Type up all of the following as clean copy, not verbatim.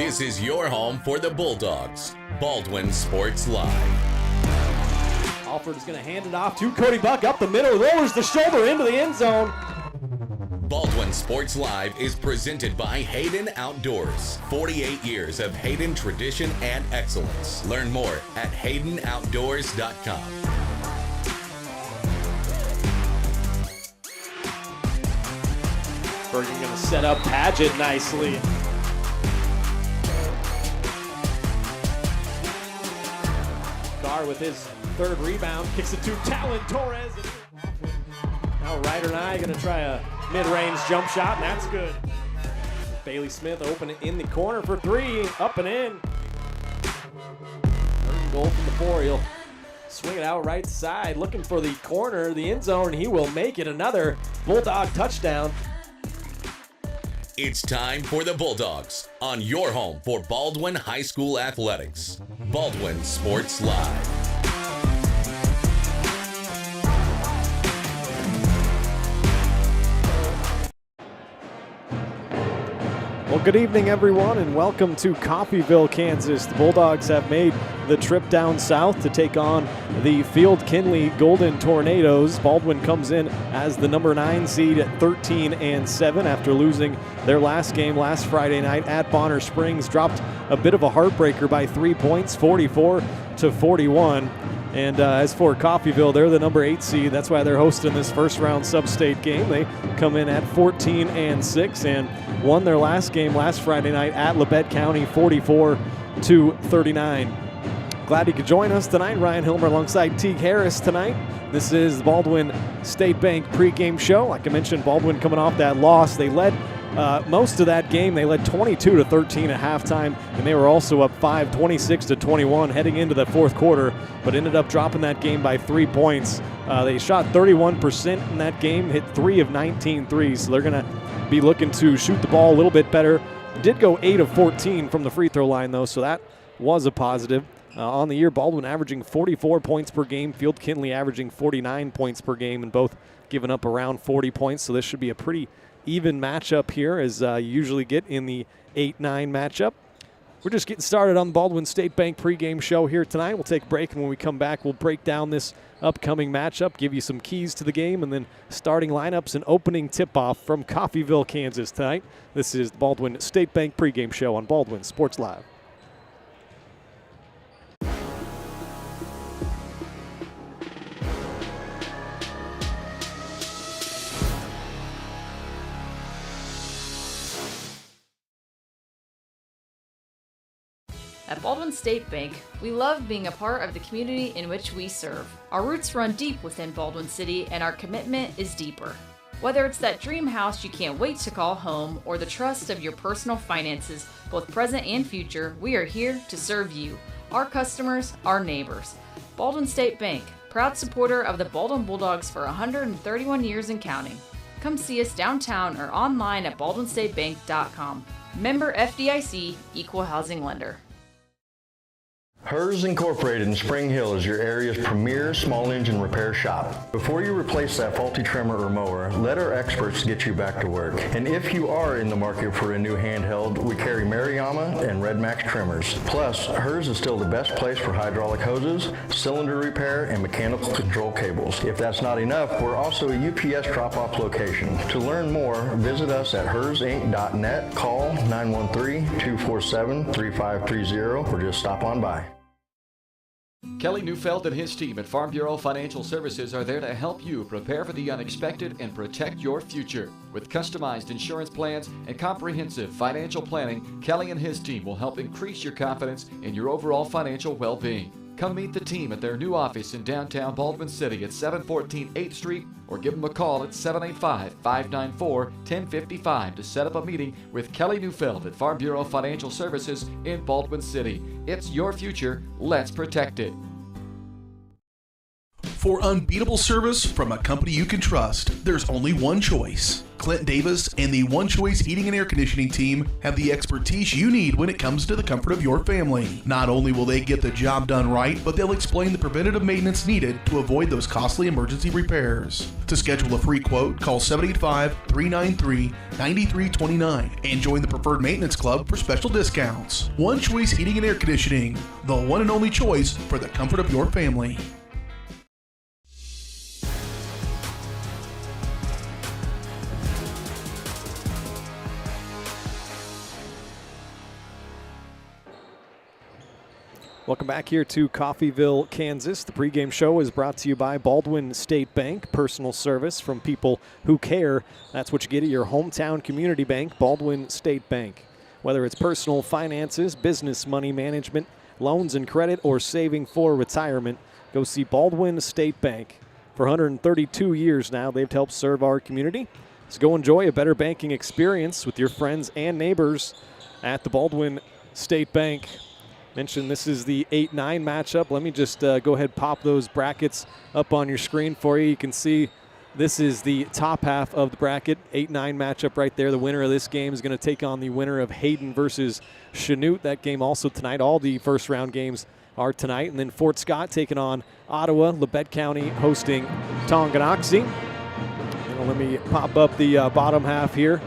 This is your home for the Bulldogs. Baldwin Sports Live. Alford is going to hand it off to Cody Buck up the middle, lowers the shoulder into the end zone. Baldwin Sports Live is presented by Hayden Outdoors. 48 years of Hayden tradition and excellence. Learn more at haydenoutdoors.com. Bergen going to set up Padgett nicely. Carr with his third rebound, kicks it to Talon Torres. Now Ryder and I going to try a mid-range jump shot, and that's good. Bailey Smith open it in the corner for three, up and in. Third goal from the four. He'll swing it out right side, looking for the corner, the end zone, and he will make it another Bulldog touchdown. It's time for the Bulldogs on your home for Baldwin High School Athletics. Baldwin Sports Live. Well, good evening, everyone, and welcome to Coffeyville, Kansas. The Bulldogs have made the trip down south to take on the Field Kinley Golden Tornadoes. Baldwin comes in as the number 9 seed at 13-7 after losing their last game last Friday night at Bonner Springs. Dropped a bit of a heartbreaker by 3 points, 44-41. And as for Coffeyville, they're the number 8 seed. That's why they're hosting this first-round sub-state game. They come in at 14-6 and won their last game last Friday night at Labette County, 44-39. Glad you could join us tonight. Ryan Hilmer alongside Teague Harris tonight. This is the Baldwin State Bank pregame show. Like I mentioned, Baldwin coming off that loss. They led most of that game. They led 22-13 at halftime, and they were also up 26-21 heading into the fourth quarter, but ended up dropping that game by 3 points. They shot 31% in that game, hit 3 of 19 threes, so they're going to be looking to shoot the ball a little bit better. Did go 8 of 14 from the free throw line, though, so that was a positive. On the year, Baldwin averaging 44 points per game, Field Kinley averaging 49 points per game, and both giving up around 40 points, so this should be a pretty even matchup here, as you usually get in the 8-9 matchup. We're just getting started on the Baldwin State Bank pregame show here tonight. We'll take a break, and when we come back, we'll break down this upcoming matchup, give you some keys to the game, and then starting lineups and opening tip-off from Coffeyville, Kansas tonight. This is the Baldwin State Bank pregame show on Baldwin Sports Live. At Baldwin State Bank, we love being a part of the community in which we serve. Our roots run deep within Baldwin City, and our commitment is deeper. Whether it's that dream house you can't wait to call home or the trust of your personal finances, both present and future, we are here to serve you, our customers, our neighbors. Baldwin State Bank, proud supporter of the Baldwin Bulldogs for 131 years and counting. Come see us downtown or online at baldwinstatebank.com. Member FDIC, Equal Housing Lender. Hers Incorporated in Spring Hill is your area's premier small engine repair shop. Before you replace that faulty trimmer or mower, let our experts get you back to work. And if you are in the market for a new handheld, we carry Maruyama and Red Max trimmers. Plus, Hers is still the best place for hydraulic hoses, cylinder repair, and mechanical control cables. If that's not enough, we're also a UPS drop-off location. To learn more, visit us at hersinc.net, call 913-247-3530, or just stop on by. Kelly Neufeld and his team at Farm Bureau Financial Services are there to help you prepare for the unexpected and protect your future. With customized insurance plans and comprehensive financial planning, Kelly and his team will help increase your confidence in your overall financial well-being. Come meet the team at their new office in downtown Baldwin City at 714 8th Street, or give them a call at 785-594-1055 to set up a meeting with Kelly Neufeld at Farm Bureau Financial Services in Baldwin City. It's your future. Let's protect it. For unbeatable service from a company you can trust, there's only one choice. Clint Davis and the One Choice Heating and Air Conditioning team have the expertise you need when it comes to the comfort of your family. Not only will they get the job done right, but they'll explain the preventative maintenance needed to avoid those costly emergency repairs. To schedule a free quote, call 785-393-9329 and join the Preferred Maintenance Club for special discounts. One Choice Heating and Air Conditioning, the one and only choice for the comfort of your family. Welcome back here to Coffeyville, Kansas. The pregame show is brought to you by Baldwin State Bank. Personal service from people who care. That's what you get at your hometown community bank, Baldwin State Bank. Whether it's personal finances, business money management, loans and credit, or saving for retirement, go see Baldwin State Bank. For 132 years now, they've helped serve our community. So go enjoy a better banking experience with your friends and neighbors at the Baldwin State Bank. Mentioned this is the 8-9 matchup. Let me just go ahead and pop those brackets up on your screen for you. You can see this is the top half of the bracket, 8-9 matchup right there. The winner of this game is going to take on the winner of Hayden versus Chanute. That game also tonight. All the first round games are tonight. And then Fort Scott taking on Ottawa. Labette County hosting Tonganoxie. And let me pop up the bottom half here.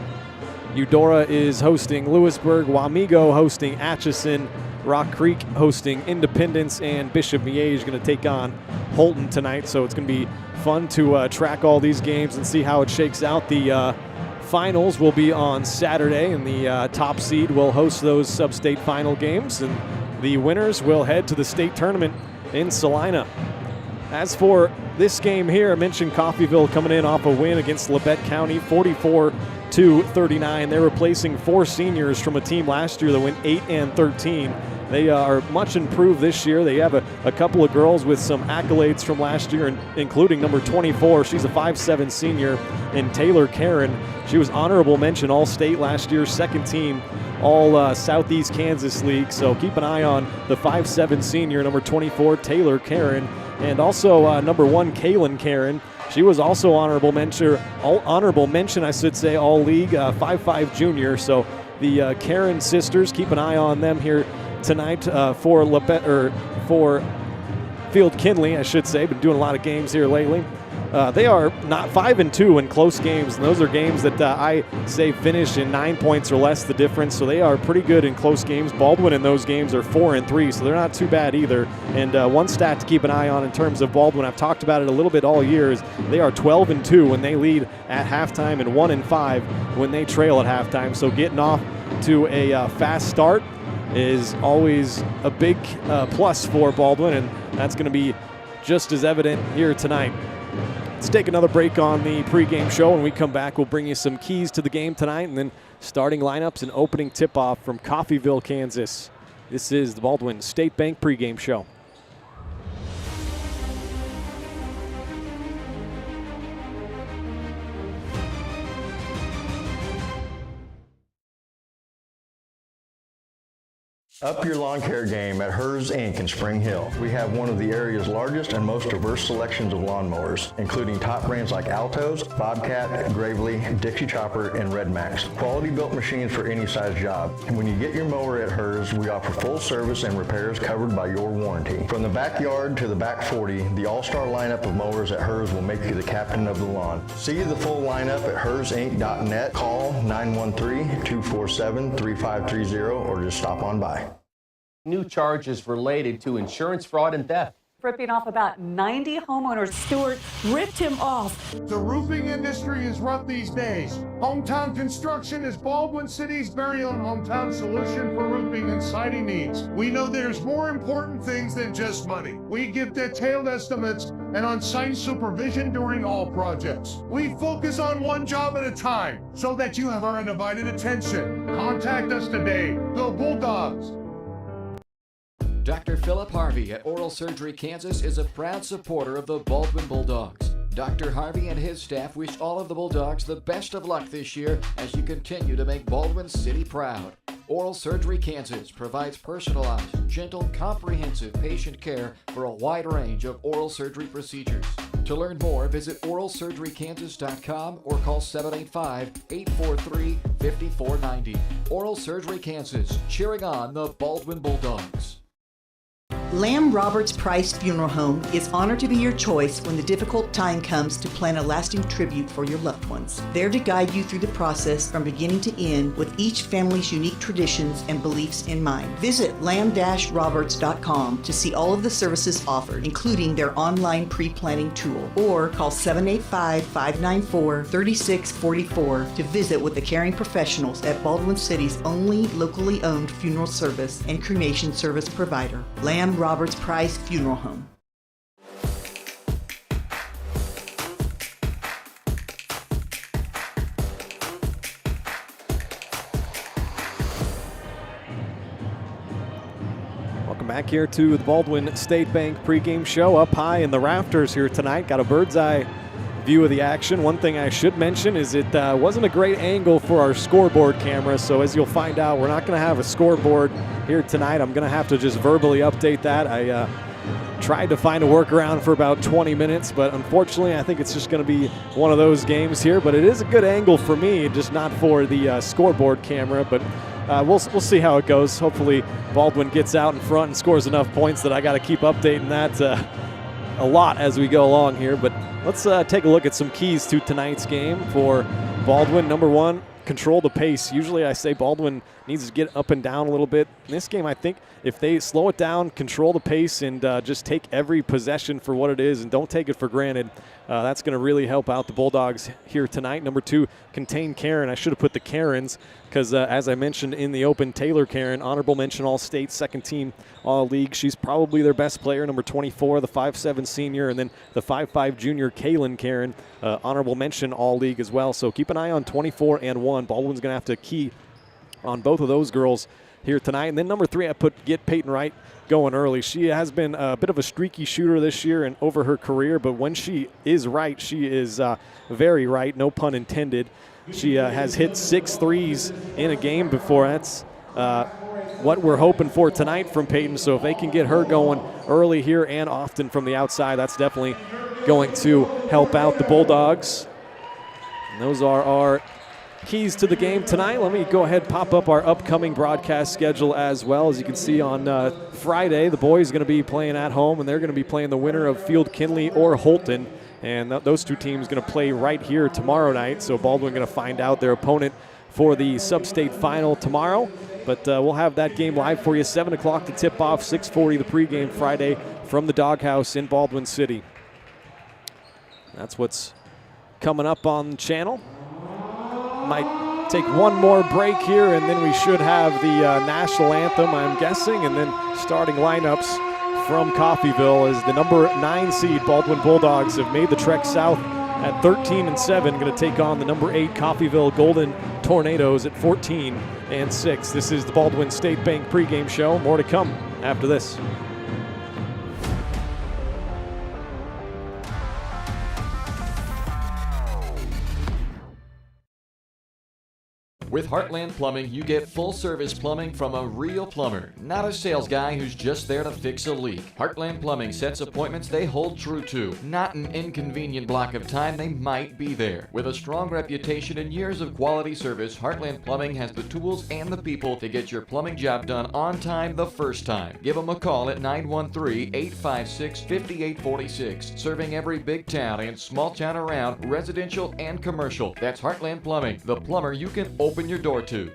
Eudora is hosting Lewisburg. Wamego hosting Atchison. Rock Creek hosting Independence, and Bishop Miege going to take on Holton tonight. So it's going to be fun to track all these games and see how it shakes out. The finals will be on Saturday, and the top seed will host those sub-state final games, and the winners will head to the state tournament in Salina. As for this game here, I mentioned Coffeyville coming in off a win against Labette County, 44-39. They're replacing 4 seniors from a team last year that went 8-13. They are much improved this year. They have a couple of girls with some accolades from last year, including number 24. She's a 5'7" senior, and Taylor Karen. She was honorable mention All-State last year, second team All Southeast Kansas League. So keep an eye on the 5'7" senior, number 24, Taylor Karen, and also number 1, Kaylin Karen. She was also honorable mention, I should say, all league, 5'5" junior. So the Karen sisters, keep an eye on them here tonight for Field Kinley, I should say. Been doing a lot of games here lately. They are not 5-2 in close games, and those are games that I say finish in 9 points or less the difference. So they are pretty good in close games. Baldwin in those games are 4-3, so they're not too bad either. And one stat to keep an eye on in terms of Baldwin, I've talked about it a little bit all year, is they are 12-2 when they lead at halftime and 1-5 when they trail at halftime. So getting off to a fast start is always a big plus for Baldwin, and that's going to be just as evident here tonight. Let's take another break on the pregame show. When we come back, we'll bring you some keys to the game tonight and then starting lineups and opening tip-off from Coffeyville, Kansas. This is the Baldwin State Bank pregame show. Up your lawn care game at Hers Inc. in Spring Hill. We have one of the area's largest and most diverse selections of lawnmowers, including top brands like Altos, Bobcat, Gravely, Dixie Chopper, and Red Max. Quality built machines for any size job. And when you get your mower at Hers, we offer full service and repairs covered by your warranty. From the backyard to the back 40, the all-star lineup of mowers at Hers will make you the captain of the lawn. See the full lineup at hersinc.net. Call 913-247-3530 or just stop on by. New charges related to insurance fraud and theft. Ripping off about 90 homeowners. Stewart ripped him off. The roofing industry is rough these days. Hometown Construction is Baldwin City's very own hometown solution for roofing and siding needs. We know there's more important things than just money. We give detailed estimates and on-site supervision during all projects. We focus on one job at a time so that you have our undivided attention. Contact us today. Go Bulldogs! Dr. Philip Harvey at Oral Surgery Kansas is a proud supporter of the Baldwin Bulldogs. Dr. Harvey and his staff wish all of the Bulldogs the best of luck this year as you continue to make Baldwin City proud. Oral Surgery Kansas provides personalized, gentle, comprehensive patient care for a wide range of oral surgery procedures. To learn more, visit oralsurgerykansas.com or call 785-843-5490. Oral Surgery Kansas, cheering on the Baldwin Bulldogs. Lamb Roberts Price Funeral Home is honored to be your choice when the difficult time comes to plan a lasting tribute for your loved ones. There to guide you through the process from beginning to end with each family's unique traditions and beliefs in mind. Visit lamb-roberts.com to see all of the services offered, including their online pre-planning tool, or call 785-594-3644 to visit with the caring professionals at Baldwin City's only locally owned funeral service and cremation service provider, Lamb Roberts Price Funeral Home. Welcome back here to the Baldwin State Bank pregame show. Up high in the rafters here tonight. Got a bird's eye view of the action. One thing I should mention is it wasn't a great angle for our scoreboard camera, so as you'll find out, we're not going to have a scoreboard here tonight. I'm going to have to just verbally update that. I tried to find a workaround for about 20 minutes, but unfortunately I think it's just going to be one of those games here. But it is a good angle for me, just not for the scoreboard camera. But we'll see how it goes. Hopefully Baldwin gets out in front and scores enough points that I got to keep updating that a lot as we go along here. But let's take a look at some keys to tonight's game for Baldwin. Number one, control the pace. Usually I say Baldwin needs to get up and down a little bit. In this game, I think if they slow it down, control the pace, and just take every possession for what it is and don't take it for granted, that's going to really help out the Bulldogs here tonight. Number two, contain Karen. I should have put the Karens because, as I mentioned in the open, Taylor Karen, honorable mention All-State, second team All-League. She's probably their best player. Number 24, the 5'7 senior, and then the 5'5 junior Kaylin Karen, honorable mention All-League as well. So keep an eye on 24 and 1. Baldwin's going to have to key on both of those girls here tonight. And then number three, I put get Peyton Wright going early. She has been a bit of a streaky shooter this year and over her career, but when she is right, she is very right, no pun intended. She has hit 6 threes in a game before. That's what we're hoping for tonight from Peyton. So if they can get her going early here and often from the outside, that's definitely going to help out the Bulldogs. And those are our keys to the game tonight. Let me go ahead and pop up our upcoming broadcast schedule as well. As you can see on Friday, the boys are going to be playing at home, and they're going to be playing the winner of Field Kinley or Holton. And those two teams going to play right here tomorrow night. So Baldwin going to find out their opponent for the sub-state final tomorrow. But we'll have that game live for you. 7 o'clock to tip off, 6:40 the pregame Friday from the Doghouse in Baldwin City. That's what's coming up on the channel. Might take one more break here, and then we should have the national anthem, I'm guessing, and then starting lineups from Coffeyville as the number 9 seed Baldwin Bulldogs have made the trek south at 13-7, going to take on the number 8 Coffeyville Golden Tornadoes at 14-6. This is the Baldwin State Bank pregame show. More to come after this. With Heartland Plumbing, you get full-service plumbing from a real plumber, not a sales guy who's just there to fix a leak. Heartland Plumbing sets appointments they hold true to, not an inconvenient block of time they might be there. With a strong reputation and years of quality service, Heartland Plumbing has the tools and the people to get your plumbing job done on time the first time. Give them a call at 913-856-5846, serving every big town and small town around, residential and commercial. That's Heartland Plumbing, the plumber you can open your door to.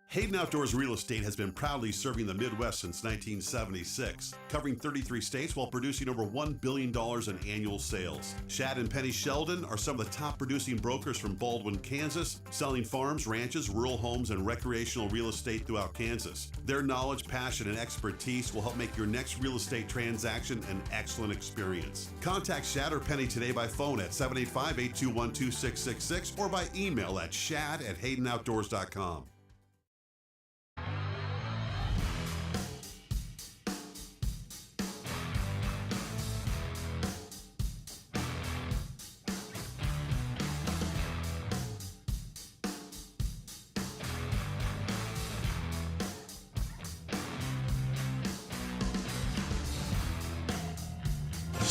Hayden Outdoors Real Estate has been proudly serving the Midwest since 1976, covering 33 states while producing over $1 billion in annual sales. Shad and Penny Sheldon are some of the top producing brokers from Baldwin, Kansas, selling farms, ranches, rural homes, and recreational real estate throughout Kansas. Their knowledge, passion, and expertise will help make your next real estate transaction an excellent experience. Contact Shad or Penny today by phone at 785-821-2666 or by email at shad@haydenoutdoors.com.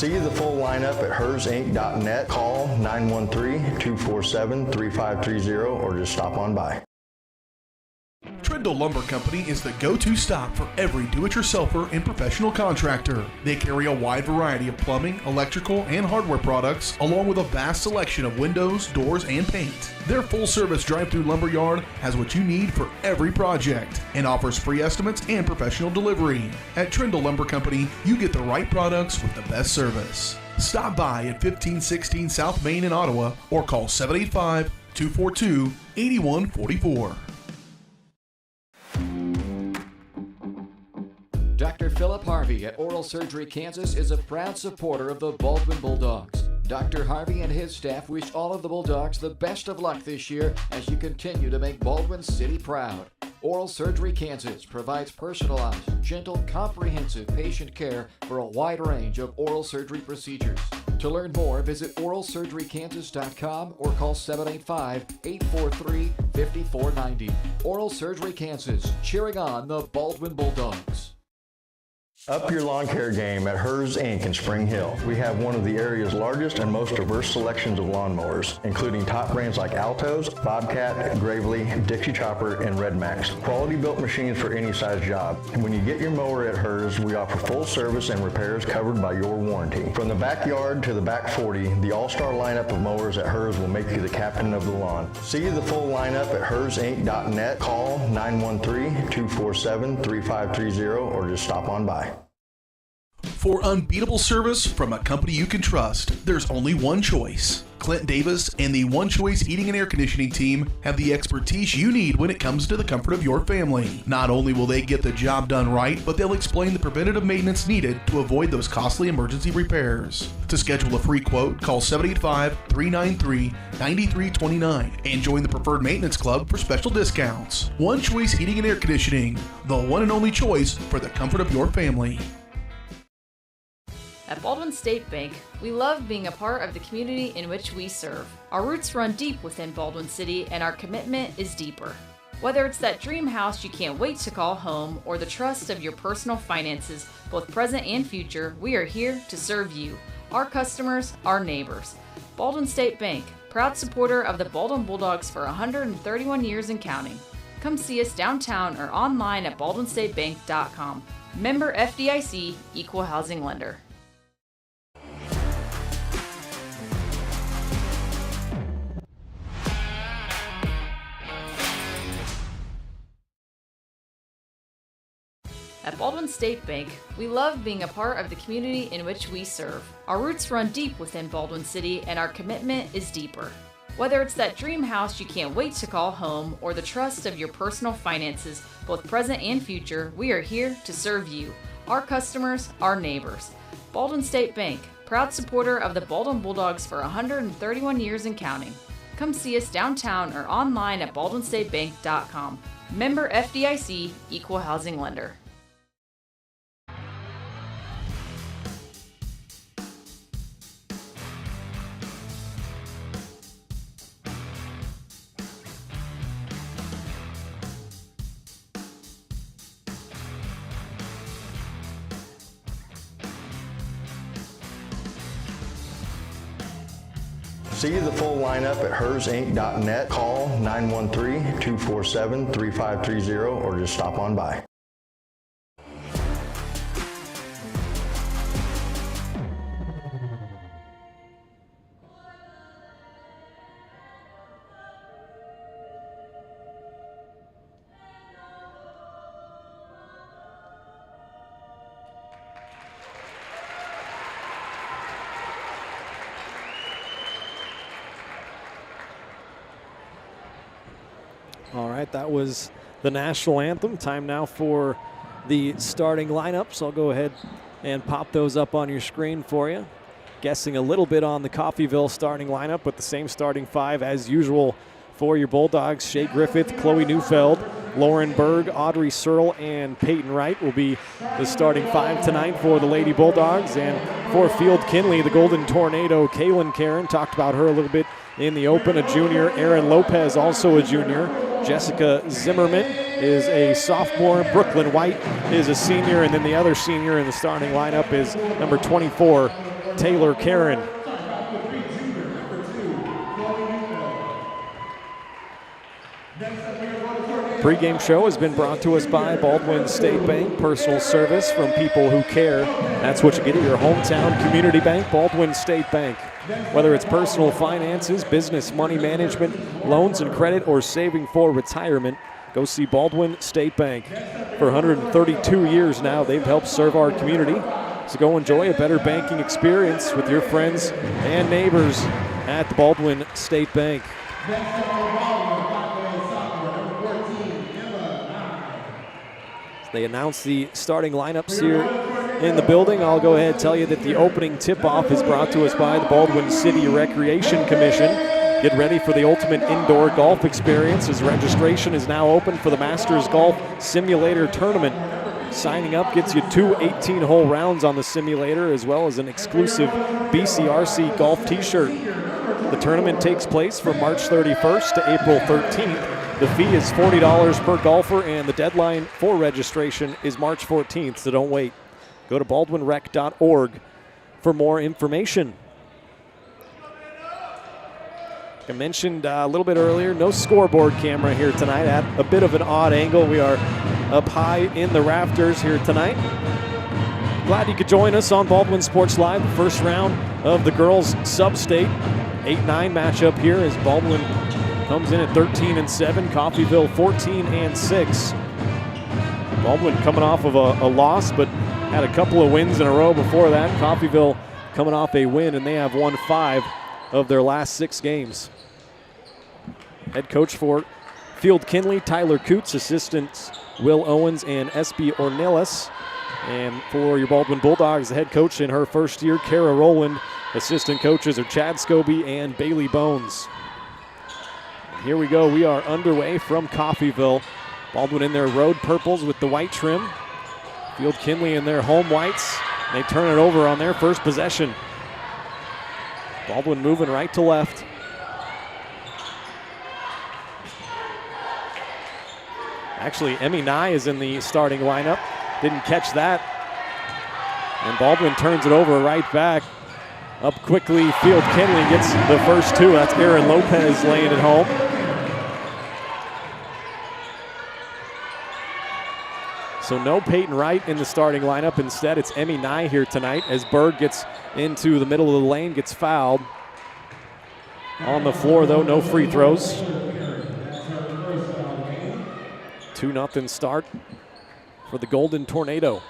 See the full lineup at hersinc.net. Call 913-247-3530 or just stop on by. Trindle Lumber Company is the go-to stop for every do-it-yourselfer and professional contractor. They carry a wide variety of plumbing, electrical, and hardware products, along with a vast selection of windows, doors, and paint. Their full-service drive-through lumber yard has what you need for every project and offers free estimates and professional delivery. At Trindle Lumber Company, you get the right products with the best service. Stop by at 1516 South Main in Ottawa or call 785-242-8144. Dr. Philip Harvey at Oral Surgery Kansas is a proud supporter of the Baldwin Bulldogs. Dr. Harvey and his staff wish all of the Bulldogs the best of luck this year as you continue to make Baldwin City proud. Oral Surgery Kansas provides personalized, gentle, comprehensive patient care for a wide range of oral surgery procedures. To learn more, visit oralsurgerykansas.com or call 785-843-5490. Oral Surgery Kansas, cheering on the Baldwin Bulldogs. Up your lawn care game at Hers Inc. in Spring Hill. We have one of the area's largest and most diverse selections of lawnmowers, including top brands like Altos, Bobcat, Gravely, Dixie Chopper, and Red Max. Quality built machines for any size job. And when you get your mower at Hers, we offer full service and repairs covered by your warranty. From the backyard to the back 40, the all-star lineup of mowers at Hers will make you the captain of the lawn. See the full lineup at hersinc.net. Call 913-247-3530 or just stop on by. For unbeatable service from a company you can trust, there's only one choice. Clint Davis and the One Choice Heating and Air Conditioning team have the expertise you need when it comes to the comfort of your family. Not only will they get the job done right, but they'll explain the preventative maintenance needed to avoid those costly emergency repairs. To schedule a free quote, call 785-393-9329 and join the Preferred Maintenance Club for special discounts. One Choice Heating and Air Conditioning, the one and only choice for the comfort of your family. At Baldwin State Bank, we love being a part of the community in which we serve. Our roots run deep within Baldwin City, and our commitment is deeper. Whether it's that dream house you can't wait to call home or the trust of your personal finances, both present and future, we are here to serve you, our customers, our neighbors. Baldwin State Bank, proud supporter of the Baldwin Bulldogs for 131 years and counting. Come see us downtown or online at baldwinstatebank.com. Member FDIC, Equal Housing Lender. At Baldwin State Bank, we love being a part of the community in which we serve. Our roots run deep within Baldwin City, and our commitment is deeper. Whether it's that dream house you can't wait to call home or the trust of your personal finances, both present and future, we are here to serve you, our customers, our neighbors. Baldwin State Bank, proud supporter of the Baldwin Bulldogs for 131 years and counting. Come see us downtown or online at baldwinstatebank.com. Member FDIC, Equal Housing Lender. See the full lineup at hersinc.net. Call 913-247-3530 or just stop on by. All right, that was the national anthem. Time now for the starting lineup. So I'll go ahead and pop those up on your screen for you. Guessing a little bit on the Coffeyville starting lineup with the same starting five as usual for your Bulldogs. Shea Griffith, Chloe Neufeld, Lauren Berg, Audrey Searle, and Peyton Wright will be the starting five tonight for the Lady Bulldogs. And for Field Kinley, the Golden Tornado, Kaylin Karen, talked about her a little bit in the open, a junior. Erin Lopez, also a junior. Jessica Zimmerman is a sophomore. Brooklyn White is a senior. And then the other senior in the starting lineup is number 24, Taylor Karen. Pregame show has been brought to us by Baldwin State Bank. Personal service from people who care. That's what you get at your hometown community bank, Baldwin State Bank. Whether it's personal finances, business money management, loans and credit, or saving for retirement, go see Baldwin State Bank. For 132 years now, they've helped serve our community. So go enjoy a better banking experience with your friends and neighbors at the Baldwin State Bank. They announced the starting lineups here in the building. I'll go ahead and tell you that the opening tip-off is brought to us by the Baldwin City Recreation Commission. Get ready for the ultimate indoor golf experience as registration is now open for the Masters Golf Simulator Tournament. Signing up gets you 2 18-hole rounds on the simulator as well as an exclusive BCRC golf t-shirt. The tournament takes place from March 31st to April 13th. The fee is $40 per golfer, and the deadline for registration is March 14th, so don't wait. Go to baldwinrec.org for more information. Like I mentioned a little bit earlier, no scoreboard camera here tonight at a bit of an odd angle. We are up high in the rafters here tonight. Glad you could join us on Baldwin Sports Live, the first round of the girls' sub-state 8-9 matchup here as Baldwin comes in at 13-7, Coffeyville 14-6. Baldwin coming off of a loss, but had a couple of wins in a row before that. Coffeyville coming off a win, and they have won 5 of their last 6 games. Head coach for Field Kinley, Tyler Coots, assistants Will Owens and S.B. Ornelas. And for your Baldwin Bulldogs, the head coach in her first year, Kara Rowland. Assistant coaches are Chad Scobie and Bailey Bones. Here we go. We are underway from Coffeyville. Baldwin in their road purples with the white trim. Field Kinley in their home whites. They turn it over on their first possession. Baldwin moving right to left. Actually, Emmy Nye is in the starting lineup. Didn't catch that. And Baldwin turns it over right back. Up quickly, Field Kinley gets the first 2. That's Aaron Lopez laying it home. So no Peyton Wright in the starting lineup. Instead, it's Emmy Nye here tonight as Berg gets into the middle of the lane, gets fouled. On the floor, though, no free throws. 2-0 start for the Golden Tornado.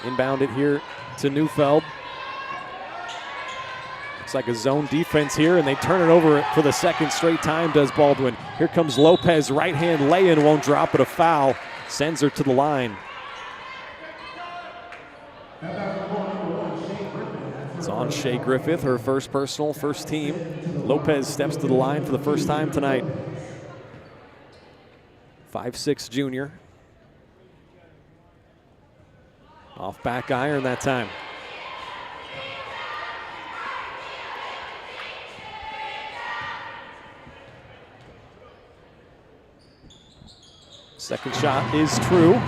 Inbound it here to Neufeld. Looks like a zone defense here, and they turn it over for the second straight time, does Baldwin. Here comes Lopez, right-hand lay-in, won't drop, but a foul sends her to the line. It's on Shea Griffith, her first personal, first team. Lopez steps to the line for the first time tonight. 5'6" junior. Off back iron that time. Second shot is true.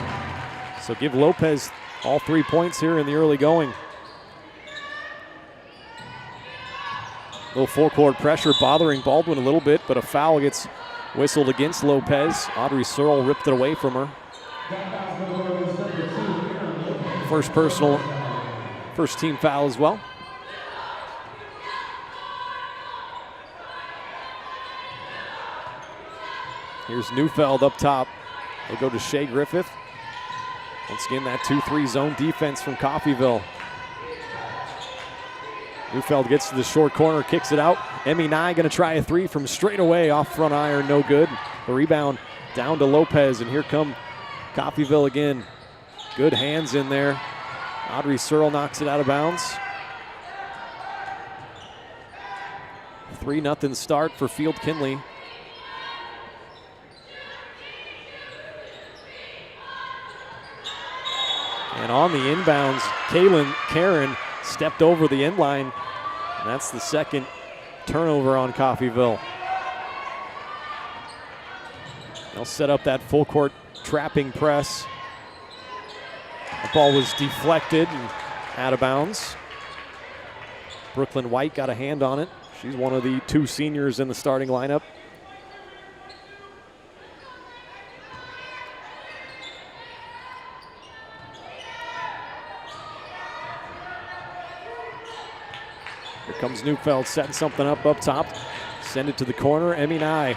So give Lopez all 3 points here in the early going. A little full-court pressure bothering Baldwin a little bit, but a foul gets whistled against Lopez. Audrey Searle ripped it away from her. First personal, first team foul as well. Here's Neufeld up top. They go to Shea Griffith. Once again, that 2-3 zone defense from Coffeyville. Neufeld gets to the short corner, kicks it out. Emmy Nye going to try a 3 from straight away off front iron, no good. The rebound down to Lopez, and here come Coffeyville again. Good hands in there. Audrey Searle knocks it out of bounds. 3-0 start for Field Kinley. And on the inbounds, Kaylin Karen stepped over the end line. And that's the second turnover on Coffeyville. They'll set up that full court trapping press. The ball was deflected and out of bounds. Brooklyn White got a hand on it. She's one of the 2 seniors in the starting lineup. Here comes Neufeld setting something up top. Send it to the corner, Emmy Nye.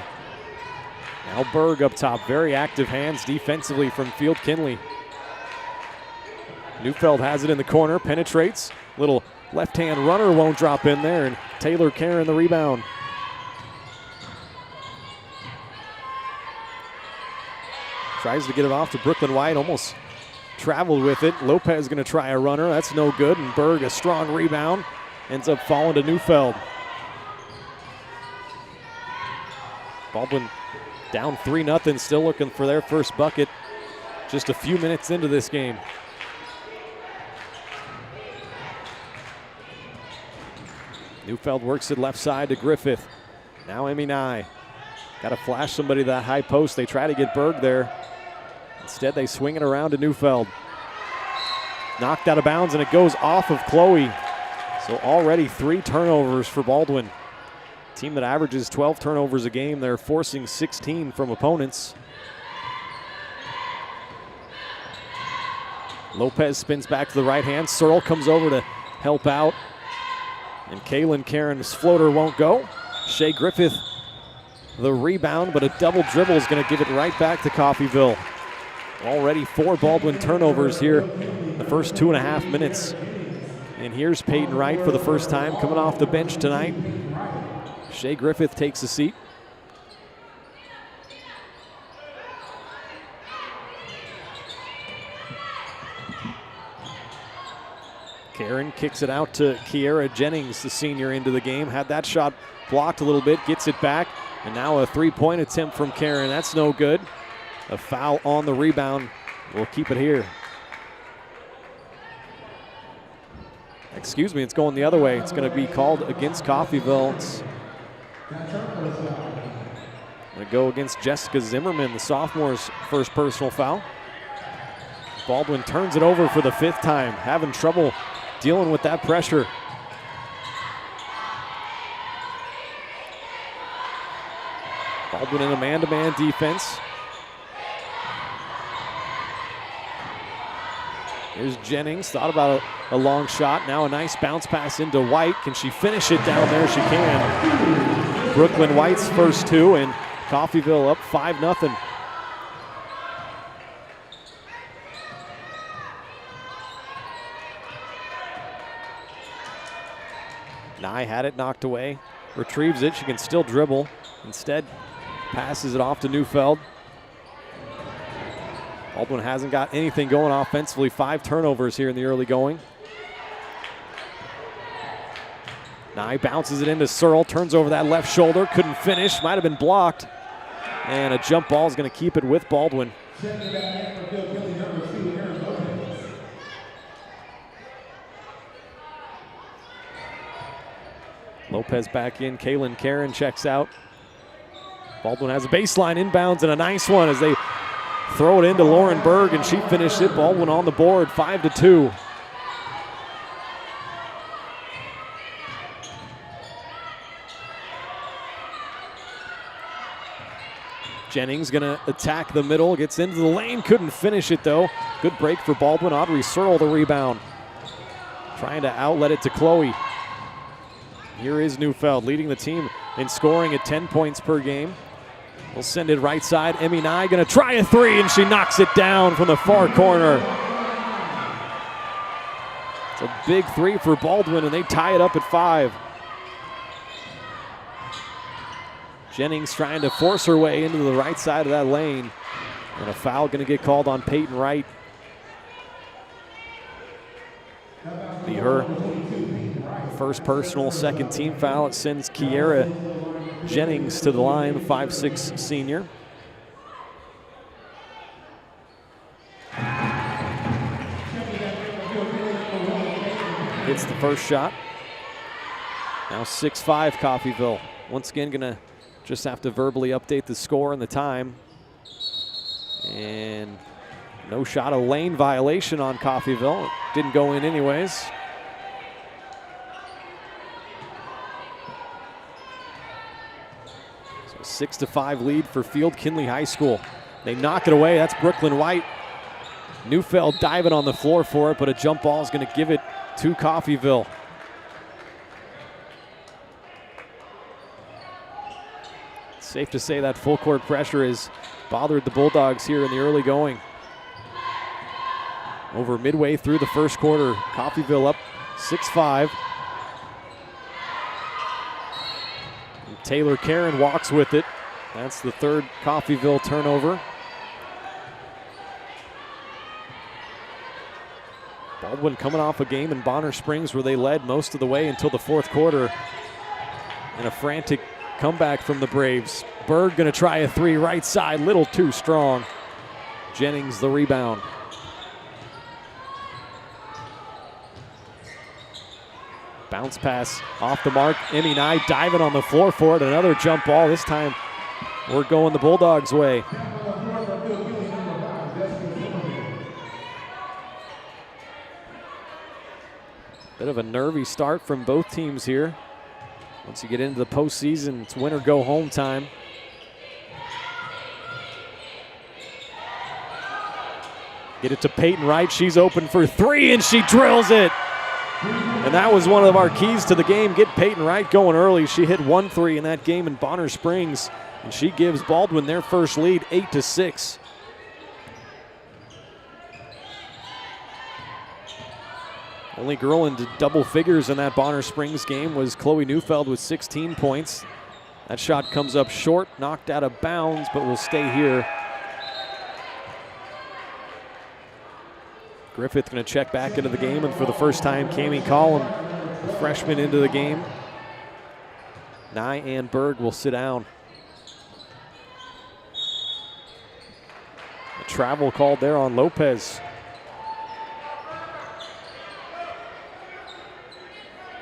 Now Berg up top, very active hands defensively from Field Kinley. Neufeld has it in the corner, penetrates. Little left-hand runner won't drop in there, and Taylor Karen the rebound. Tries to get it off to Brooklyn White, almost traveled with it. Lopez going to try a runner, that's no good, and Berg a strong rebound. Ends up falling to Neufeld. Baldwin down 3-0, still looking for their first bucket just a few minutes into this game. Neufeld works it left side to Griffith. Now Emmy Nye. Got to flash somebody to that high post. They try to get Berg there. Instead, they swing it around to Neufeld. Knocked out of bounds, and it goes off of Chloe. So already 3 turnovers for Baldwin. Team that averages 12 turnovers a game. They're forcing 16 from opponents. Lopez spins back to the right hand. Searle comes over to help out. And Kaylin Karen's floater won't go. Shea Griffith the rebound, but a double dribble is going to give it right back to Coffeyville. Already 4 Baldwin turnovers here in the first 2.5 minutes. And here's Peyton Wright for the first time coming off the bench tonight. Shea Griffith takes a seat. Karen kicks it out to Kiera Jennings, the senior, into the game. Had that shot blocked a little bit, gets it back. And now a 3-point attempt from Karen. That's no good. A foul on the rebound. We'll keep it here. Excuse me, it's going the other way. It's going to be called against Coffeyville. It's going to go against Jessica Zimmerman, the sophomore's first personal foul. Baldwin turns it over for the 5th time, having trouble dealing with that pressure. Baldwin in a man-to-man defense. Here's Jennings, thought about a long shot. Now a nice bounce pass into White. Can she finish it down there? She can. Brooklyn White's first 2, and Coffeyville up 5-0. Nye had it knocked away, retrieves it. She can still dribble. Instead, passes it off to Neufeld. Baldwin hasn't got anything going offensively. 5 turnovers here in the early going. Nye bounces it into Searle, turns over that left shoulder, couldn't finish, might have been blocked. And a jump ball is going to keep it with Baldwin. Lopez back in, Kaylin Karen checks out. Baldwin has a baseline inbounds and a nice one as they throw it into Lauren Berg, and she finished it. Baldwin on the board, 5-2. Jennings gonna attack the middle, gets into the lane, couldn't finish it though. Good break for Baldwin. Audrey Searle the rebound. Trying to outlet it to Chloe. Here is Neufeld leading the team in scoring at 10 points per game. We'll send it right side. Emmy Nye gonna try a 3, and she knocks it down from the far corner. It's a big 3 for Baldwin, and they tie it up at 5. Jennings trying to force her way into the right side of that lane. And a foul gonna get called on Peyton Wright. Be her first personal, second team foul. It sends Kiera Jennings to the line, 5'6" senior. Hits the first shot. Now 6-5 Coffeyville. Once again gonna just have to verbally update the score and the time. And No shot, a lane violation on Coffeyville. Didn't go in anyways. So 6-5 lead for Field Kinley High School. They knock it away. That's Brooklyn White. Neufeld diving on the floor for it, but a jump ball is going to give it to Coffeyville. Safe to say that full court pressure has bothered the Bulldogs here in the early going. Over midway through the first quarter, Coffeyville up 6-5. And Taylor Karen walks with it. That's the third Coffeyville turnover. Baldwin coming off a game in Bonner Springs where they led most of the way until the fourth quarter. And a frantic comeback from the Braves. Berg going to try a three right side, little too strong. Jennings the rebound. Bounce pass off the mark. Emmy Nye diving on the floor for it. Another jump ball. This time we're going the Bulldogs' way. Bit of a nervy start from both teams here. Once you get into the postseason, it's win or go home time. Get it to Peyton Wright. She's open for three, and she drills it. And that was one of our keys to the game. Get Peyton Wright going early. She hit 1 3 in that game in Bonner Springs, and she gives Baldwin their first lead, 8-6. Only girl into double figures in that Bonner Springs game was Chloe Neufeld with 16 points. That shot comes up short, knocked out of bounds, but will stay here. Griffith going to check back into the game, and for the first time, Cami Collum, freshman, into the game. Nye and Berg will sit down. A travel called there on Lopez.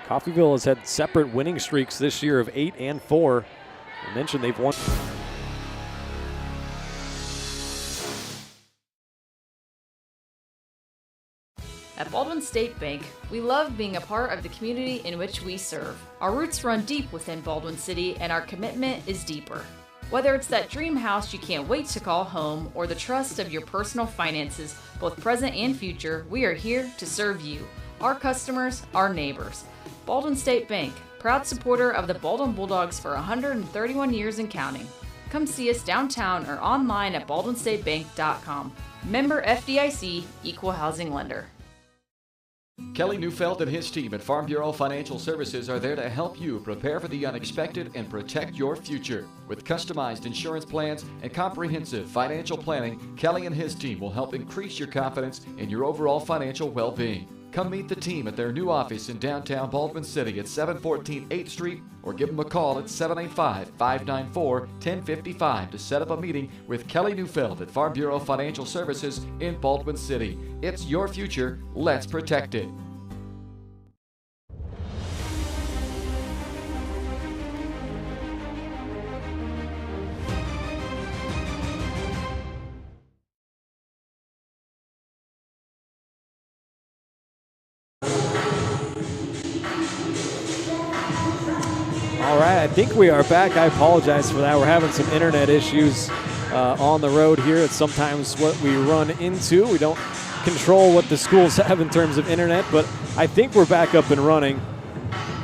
Coffeyville has had separate winning streaks this year of 8 and 4. I mentioned they've won. At Baldwin State Bank, we love being a part of the community in which we serve. Our roots run deep within Baldwin City, and our commitment is deeper. Whether it's that dream house you can't wait to call home or the trust of your personal finances, both present and future, we are here to serve you, our customers, our neighbors. Baldwin State Bank, proud supporter of the Baldwin Bulldogs for 131 years and counting. Come see us downtown or online at baldwinstatebank.com. Member FDIC, Equal Housing Lender. Kelly Neufeld and his team at Farm Bureau Financial Services are there to help you prepare for the unexpected and protect your future. With customized insurance plans and comprehensive financial planning, Kelly and his team will help increase your confidence in your overall financial well-being. Come meet the team at their new office in downtown Baldwin City at 714 8th Street, or give them a call at 785-594-1055 to set up a meeting with Kelly Neufeld at Farm Bureau Financial Services in Baldwin City. It's your future. Let's protect it. All right, I think we are back. I apologize for that. We're having some internet issues on the road here. It's sometimes what we run into. We don't control what the schools have in terms of internet, but I think we're back up and running,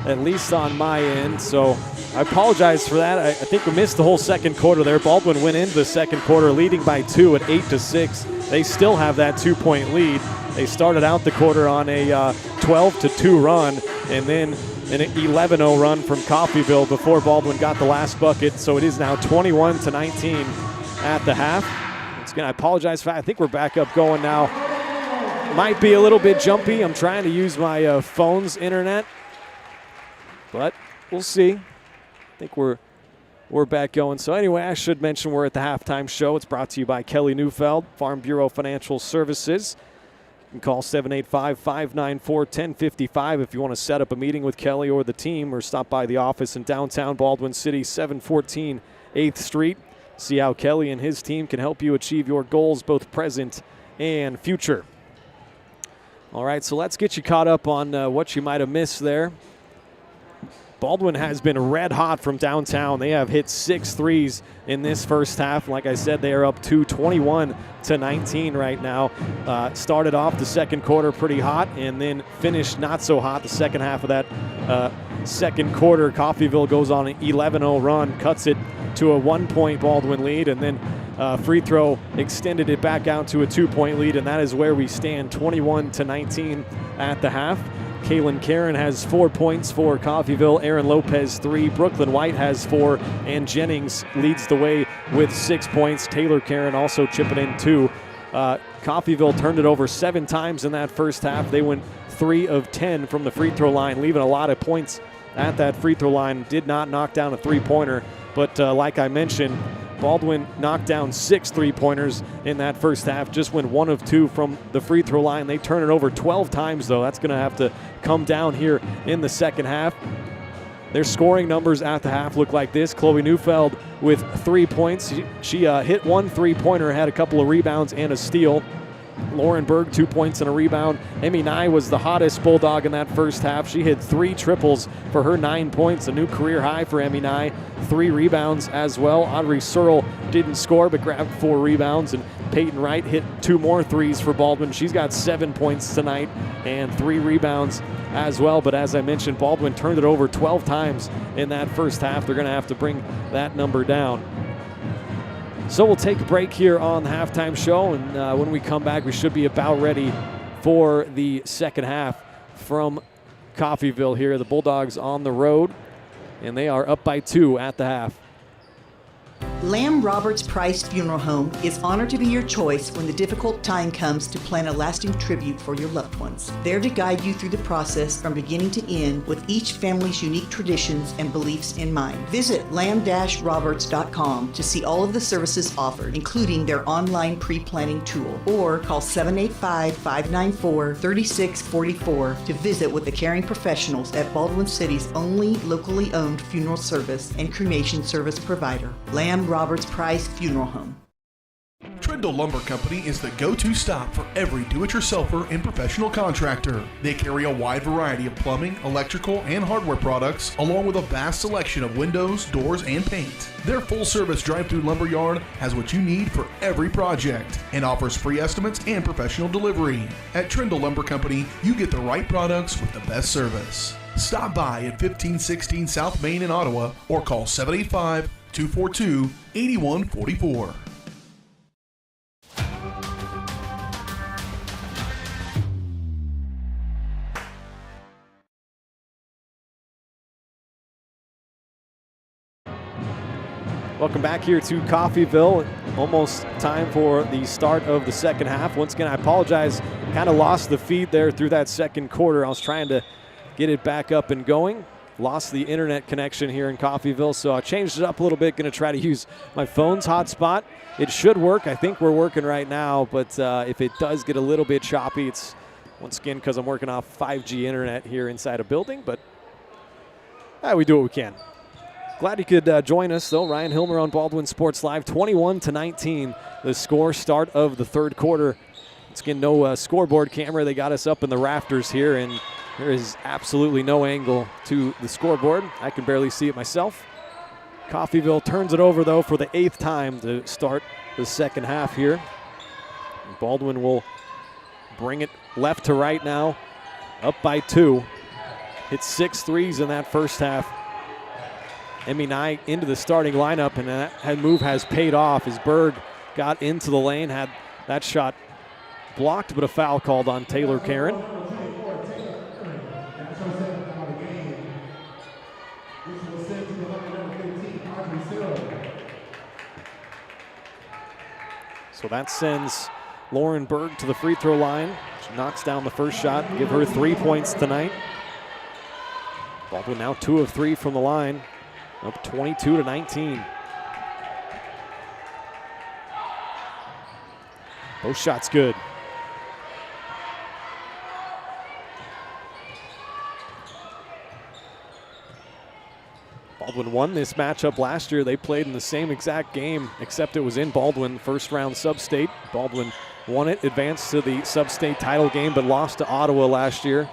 at least on my end. So I apologize for that. I think we missed the whole second quarter there. Baldwin went into the second quarter leading by 2 at 8-6. They still have that 2-point lead. They started out the quarter on a 12-2 run, and then an 11-0 run from Coffeyville before Baldwin got the last bucket. So it is now 21-19 at the half. I apologize for that. I think we're back up going now. Might be a little bit jumpy. I'm trying to use my phone's internet, but we'll see. I think we're back going. So anyway, I should mention we're at the halftime show. It's brought to you by Kelly Neufeld, Farm Bureau Financial Services. You can call 785-594-1055 if you want to set up a meeting with Kelly or the team, or stop by the office in downtown Baldwin City, 714 8th Street. See how Kelly and his team can help you achieve your goals, both present and future. All right, so let's get you caught up on what you might have missed there. Baldwin has been red hot from downtown. They have hit 6 threes in this first half. Like I said, they are up 21-19 right now. Started off the second quarter pretty hot and then finished not so hot the second half of that second quarter. Coffeyville goes on an 11-0 run, cuts it to a 1-point Baldwin lead, and then free throw extended it back out to a 2-point lead, and that is where we stand, 21-19 at the half. Kaylin Karen has 4 points for Coffeyville. Aaron Lopez 3. Brooklyn White has 4. And Jennings leads the way with 6 points. Taylor Karen also chipping in 2. Coffeyville turned it over 7 times in that first half. They went 3 of 10 from the free throw line, leaving a lot of points at that free throw line. Did not knock down a 3-pointer. But like I mentioned, Baldwin knocked down 6 3-pointers in that first half, just went 1 of 2 from the free throw line. They turn it over 12 times, though. That's going to have to come down here in the second half. Their scoring numbers at the half look like this. Chloe Neufeld with 3 points. She hit 1 3-pointer, had a couple of rebounds and a steal. Lauren Berg, 2 points and a rebound. Emmy Nye was the hottest Bulldog in that first half. She hit 3 triples for her 9 points, a new career high for Emmy Nye. 3 rebounds as well. Audrey Searle didn't score but grabbed 4 rebounds, and Peyton Wright hit 2 more threes for Baldwin. She's got 7 points tonight and 3 rebounds as well. But as I mentioned, Baldwin turned it over 12 times in that first half. They're going to have to bring that number down. So we'll take a break here on the halftime show, and when we come back, we should be about ready for the second half from Coffeyville here. The Bulldogs on the road, and they are up by 2 at the half. Lamb Roberts Price Funeral Home is honored to be your choice when the difficult time comes to plan a lasting tribute for your loved ones. There to guide you through the process from beginning to end with each family's unique traditions and beliefs in mind. Visit lamb-roberts.com to see all of the services offered, including their online pre-planning tool, or call 785-594-3644 to visit with the caring professionals at Baldwin City's only locally owned funeral service and cremation service provider, Lamb Roberts Price Funeral Home. Trindle Lumber Company is the go-to stop for every do-it-yourselfer and professional contractor. They carry a wide variety of plumbing, electrical, and hardware products, along with a vast selection of windows, doors, and paint. Their full-service drive-through lumber yard has what you need for every project and offers free estimates and professional delivery. At Trindle Lumber Company, you get the right products with the best service. Stop by at 1516 South Main in Ottawa or call 785-242-8144. Welcome back here to Coffeyville. Almost time for the start of the second half. Once again, I apologize. Kind of lost the feed there through that second quarter. I was trying to get it back up and going. Lost the internet connection here in Coffeyville, so I changed it up a little bit. Going to try to use my phone's hotspot. It should work. I think we're working right now, but if it does get a little bit choppy, it's once again because I'm working off 5G internet here inside a building, but we do what we can. Glad you could join us, though. Ryan Hilmer on Baldwin Sports Live, 21-19, the score, start of the third quarter. Once again, no scoreboard camera. They got us up in the rafters here, and there is absolutely no angle to the scoreboard. I can barely see it myself. Coffeyville turns it over, though, for the 8th time to start the second half here. And Baldwin will bring it left to right now, up by 2. Hit 6 threes in that first half. Emmy Nye into the starting lineup, and that move has paid off as Berg got into the lane, had that shot blocked, but a foul called on Taylor Karen. So that sends Lauren Berg to the free throw line. She knocks down the first shot, give her 3 points tonight. Baldwin now 2 of 3 from the line. Up 22-19. Both shots good. Baldwin won this matchup last year. They played in the same exact game, except it was in Baldwin, first round sub-state. Baldwin won it, advanced to the sub-state title game, but lost to Ottawa last year.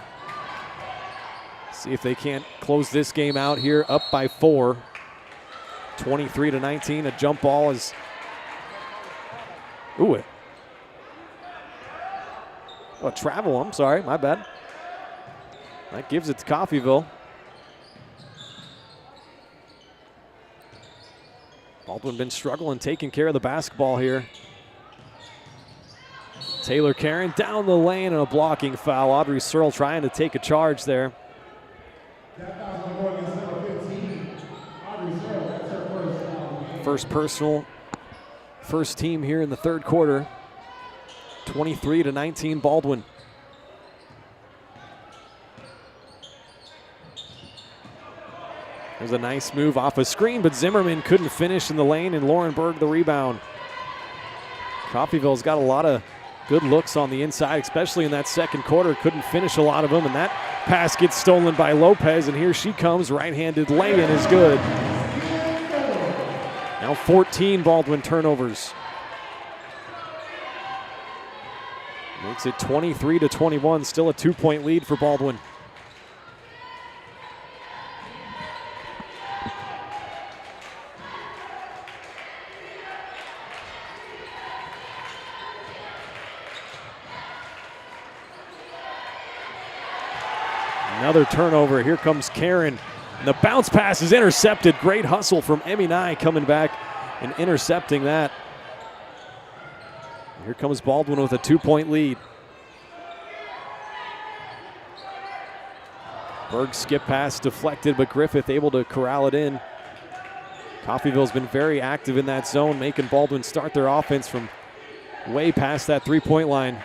See if they can't close this game out here, up by 4. 23-19, a jump ball is, travel, I'm sorry, my bad. That gives it to Coffeyville. Baldwin been struggling, taking care of the basketball here. Taylor Karen down the lane and a blocking foul. Audrey Searle trying to take a charge there. First personal, first team here in the third quarter. 23-19 Baldwin. There's a nice move off a screen, but Zimmerman couldn't finish in the lane, and Lauren Berg the rebound. Coffeyville's got a lot of good looks on the inside, especially in that second quarter. Couldn't finish a lot of them, and that pass gets stolen by Lopez, and here she comes. Right-handed lay-in is good. Now 14 Baldwin turnovers. Makes it 23-21, still a 2-point lead for Baldwin. Another turnover. Here comes Karen. And the bounce pass is intercepted. Great hustle from Emmy Nye coming back and intercepting that. Here comes Baldwin with a 2-point lead. Berg skip pass deflected, but Griffith able to corral it in. Coffeyville's been very active in that zone, making Baldwin start their offense from way past that 3-point line.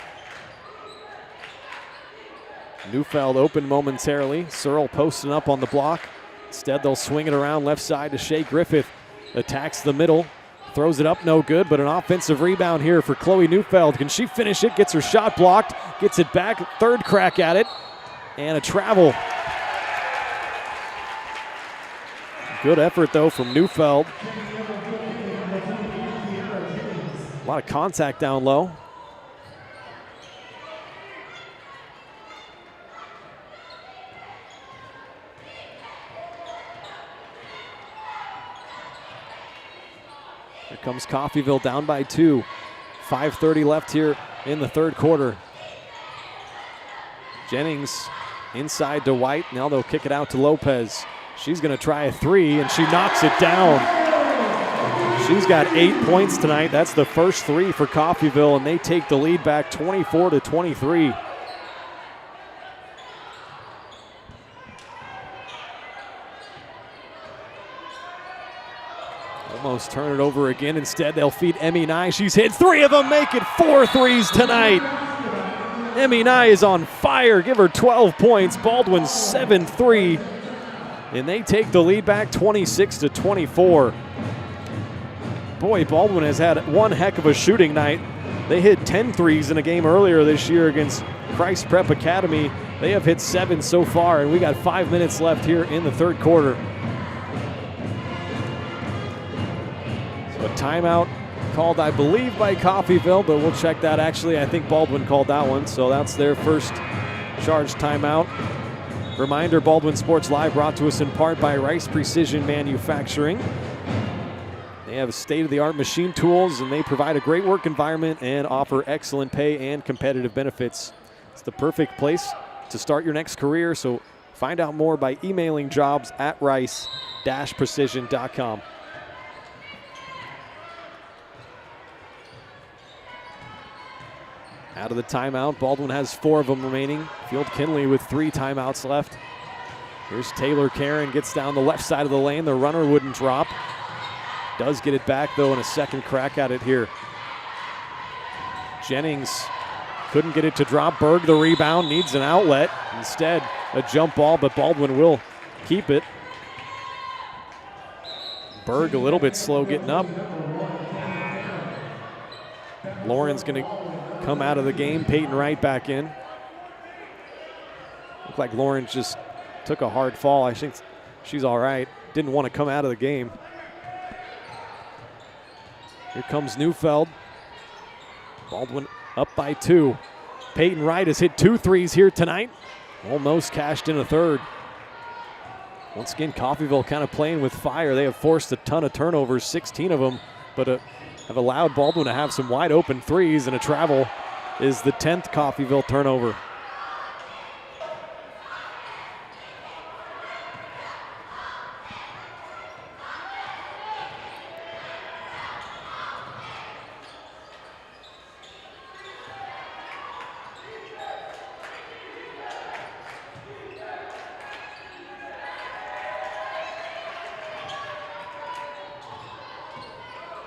Neufeld open momentarily. Searle posting up on the block. Instead, they'll swing it around left side to Shea Griffith. Attacks the middle. Throws it up, no good, but an offensive rebound here for Chloe Neufeld. Can she finish it? Gets her shot blocked. Gets it back. Third crack at it. And a travel. Good effort, though, from Neufeld. A lot of contact down low. Here comes Coffeyville down by 2. 5:30 left here in the third quarter. Jennings inside to White. Now they'll kick it out to Lopez. She's going to try a 3, and she knocks it down. She's got 8 points tonight. That's the first 3 for Coffeyville, and they take the lead back 24-23. Almost turn it over again. Instead, they'll feed Emmy Nye. She's hit 3 of them, make it 4 threes tonight. Emmy Nye is on fire. Give her 12 points. Baldwin 7-3. And they take the lead back 26-24. Boy, Baldwin has had one heck of a shooting night. They hit 10 threes in a game earlier this year against Christ Prep Academy. They have hit 7 so far, and we got 5 minutes left here in the third quarter. So a timeout called, I believe, by Coffeyville, but we'll check that. Actually, I think Baldwin called that one, so that's their first charged timeout. Reminder, Baldwin Sports Live brought to us in part by Rice Precision Manufacturing. They have state-of-the-art machine tools, and they provide a great work environment and offer excellent pay and competitive benefits. It's the perfect place to start your next career, so find out more by emailing jobs@rice-precision.com. Out of the timeout, Baldwin has 4 of them remaining. Field Kinley with 3 timeouts left. Here's Taylor Karen, gets down the left side of the lane. The runner wouldn't drop. Does get it back, though, and a second crack at it here. Jennings couldn't get it to drop. Berg, the rebound, needs an outlet. Instead, a jump ball, but Baldwin will keep it. Berg a little bit slow getting up. Lauren's going to come out of the game. Peyton Wright back in. Looked like Lauren just took a hard fall. I think she's all right. Didn't want to come out of the game. Here comes Neufeld. Baldwin up by 2. Peyton Wright has hit 2 threes here tonight. Almost cashed in a third. Once again, Coffeyville kind of playing with fire. They have forced a ton of turnovers, 16 of them, but have allowed Baldwin to have some wide open threes, and a travel is the 10th Coffeyville turnover.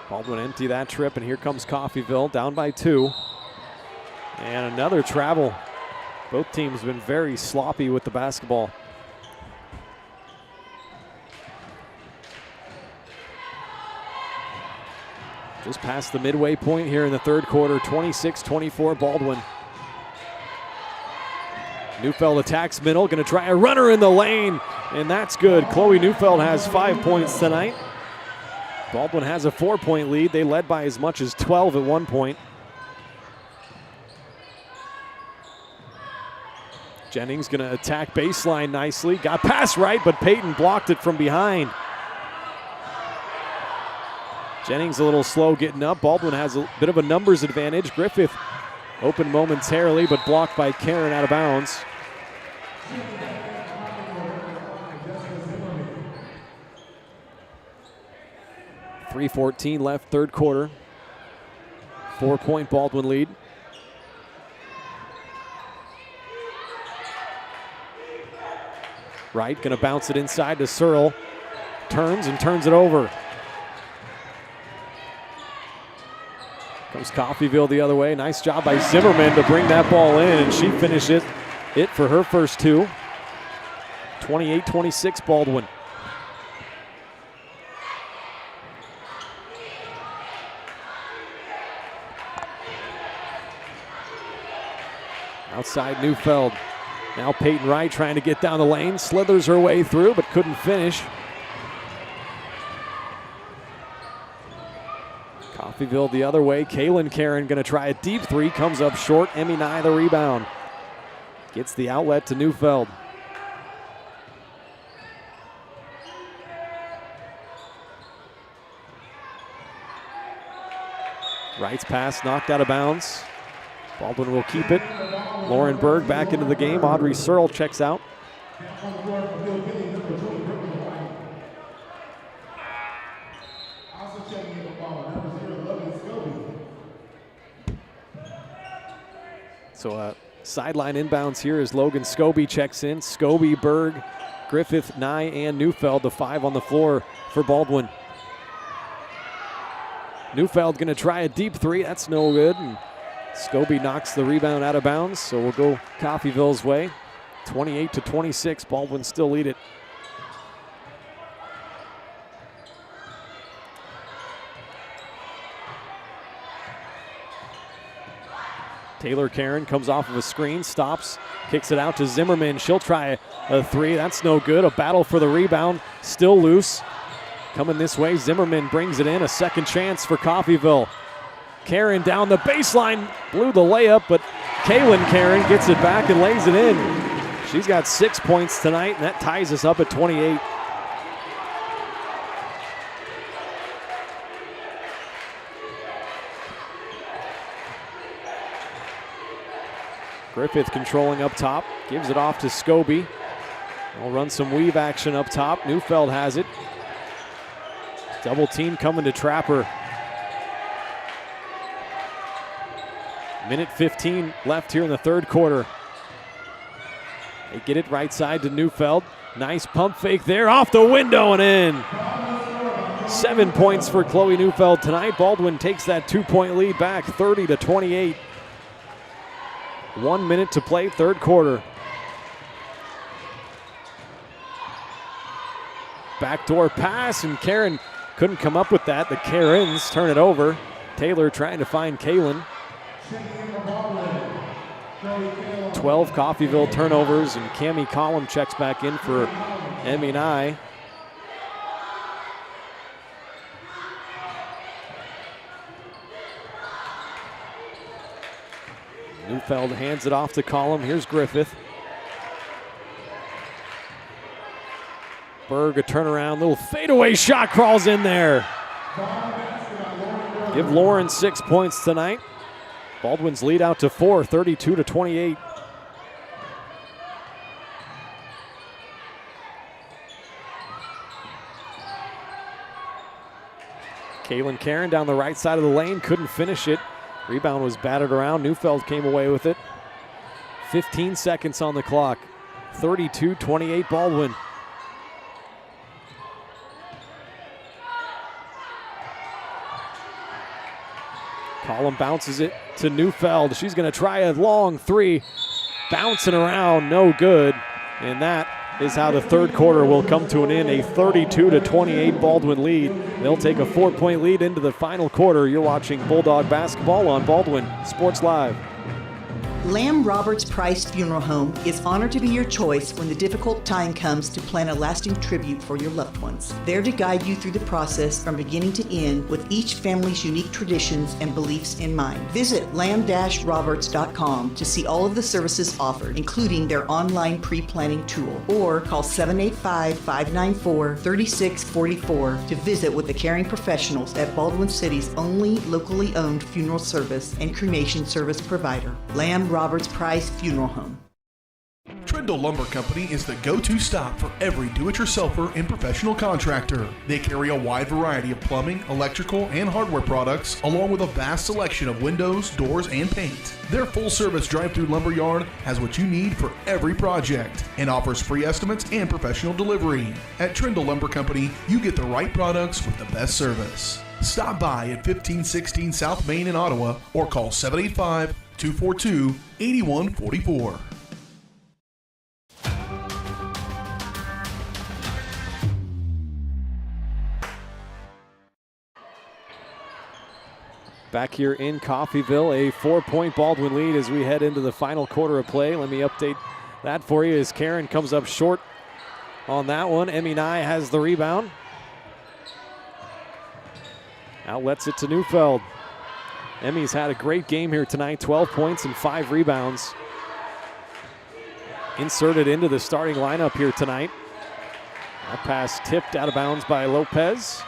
Baldwin empty that trip, and here comes Coffeyville, down by 2. And another travel. Both teams have been very sloppy with the basketball. Just past the midway point here in the third quarter, 26-24 Baldwin. Neufeld attacks middle, gonna try a runner in the lane, and that's good. Chloe Neufeld has 5 points tonight. Baldwin has a 4-point lead. They led by as much as 12 at one point. Jennings gonna attack baseline nicely. Got past Wright, but Peyton blocked it from behind. Jennings a little slow getting up. Baldwin has a bit of a numbers advantage. Griffith open momentarily, but blocked by Karen out of bounds. .3:14 left, third quarter. 4-point Baldwin lead. Wright gonna bounce it inside to Searle. Turns it over. Comes Coffeyville the other way. Nice job by Zimmerman to bring that ball in, and she finishes it for her first 2. 28-26 Baldwin. Outside Neufeld. Now Peyton Wright trying to get down the lane. Slithers her way through, but couldn't finish. Coffeyville the other way. Kaylin Karen going to try a deep 3. Comes up short. Emmy Nye the rebound. Gets the outlet to Neufeld. Wright's pass knocked out of bounds. Baldwin will keep it. Lauren Berg back into the game. Audrey Searle checks out. So sideline inbounds here as Logan Scobie checks in. Scobie, Berg, Griffith, Nye, and Neufeld, the 5 on the floor for Baldwin. Neufeld going to try a deep 3. That's no good. And Scobie knocks the rebound out of bounds, so we'll go Coffeyville's way. 28-26, Baldwin still lead it. Taylor Karen comes off of a screen, stops, kicks it out to Zimmerman. She'll try a 3. That's no good. A battle for the rebound, still loose. Coming this way, Zimmerman brings it in. A second chance for Coffeyville. Karen down the baseline, blew the layup, but Kaylin Karen gets it back and lays it in. She's got 6 points tonight, and that ties us up at 28. Griffith controlling up top, gives it off to Scobie. We'll run some weave action up top. Neufeld has it. Double team coming to trap her. Minute 15 left here in the third quarter. They get it right side to Neufeld. Nice pump fake there, off the window and in. 7 points for Chloe Neufeld tonight. Baldwin takes that 2-point lead back, 30-28. 1 minute to play, third quarter. Backdoor pass, and Karen couldn't come up with that. The Karens turn it over. Taylor trying to find Kaylin. 12 Coffeyville turnovers, and Cammie Collum checks back in for Emmy Nye. Neufeld hands it off to Collum. Here's Griffith. Berg, a turnaround, little fadeaway shot crawls in there. Give Lauren 6 points tonight. Baldwin's lead out to 4, 32-28. Kaylin Karen down the right side of the lane, couldn't finish it. Rebound was batted around. Neufeld came away with it. 15 seconds on the clock. 32-28 Baldwin. Collum bounces it to Neufeld. She's going to try a long three. Bouncing around, no good. And that is how the third quarter will come to an end. A 32-28 Baldwin lead. They'll take a 4-point lead into the final quarter. You're watching Bulldog basketball on Baldwin Sports Live. Lamb Roberts Price Funeral Home is honored to be your choice when the difficult time comes to plan a lasting tribute for your loved ones. There to guide you through the process from beginning to end with each family's unique traditions and beliefs in mind. Visit lamb-roberts.com to see all of the services offered, including their online pre-planning tool, or call 785-594-3644 to visit with the caring professionals at Baldwin City's only locally owned funeral service and cremation service provider, Lamb Roberts Price Funeral Home. Trindle Lumber Company is the go-to stop for every do-it-yourselfer and professional contractor. They carry a wide variety of plumbing, electrical, and hardware products, along with a vast selection of windows, doors, and paint. Their full-service drive-through lumber yard has what you need for every project and offers free estimates and professional delivery. At Trindle Lumber Company, you get the right products with the best service. Stop by at 1516 South Main in Ottawa or call 785-242-8144. Back here in Coffeyville, a 4-point Baldwin lead as we head into the final quarter of play. Let me update that for you as Karen comes up short on that one. Emmy Nye has the rebound. Outlets it to Neufeld. Emmy's had a great game here tonight, 12 points and 5 rebounds. Inserted into the starting lineup here tonight. That pass tipped out of bounds by Lopez.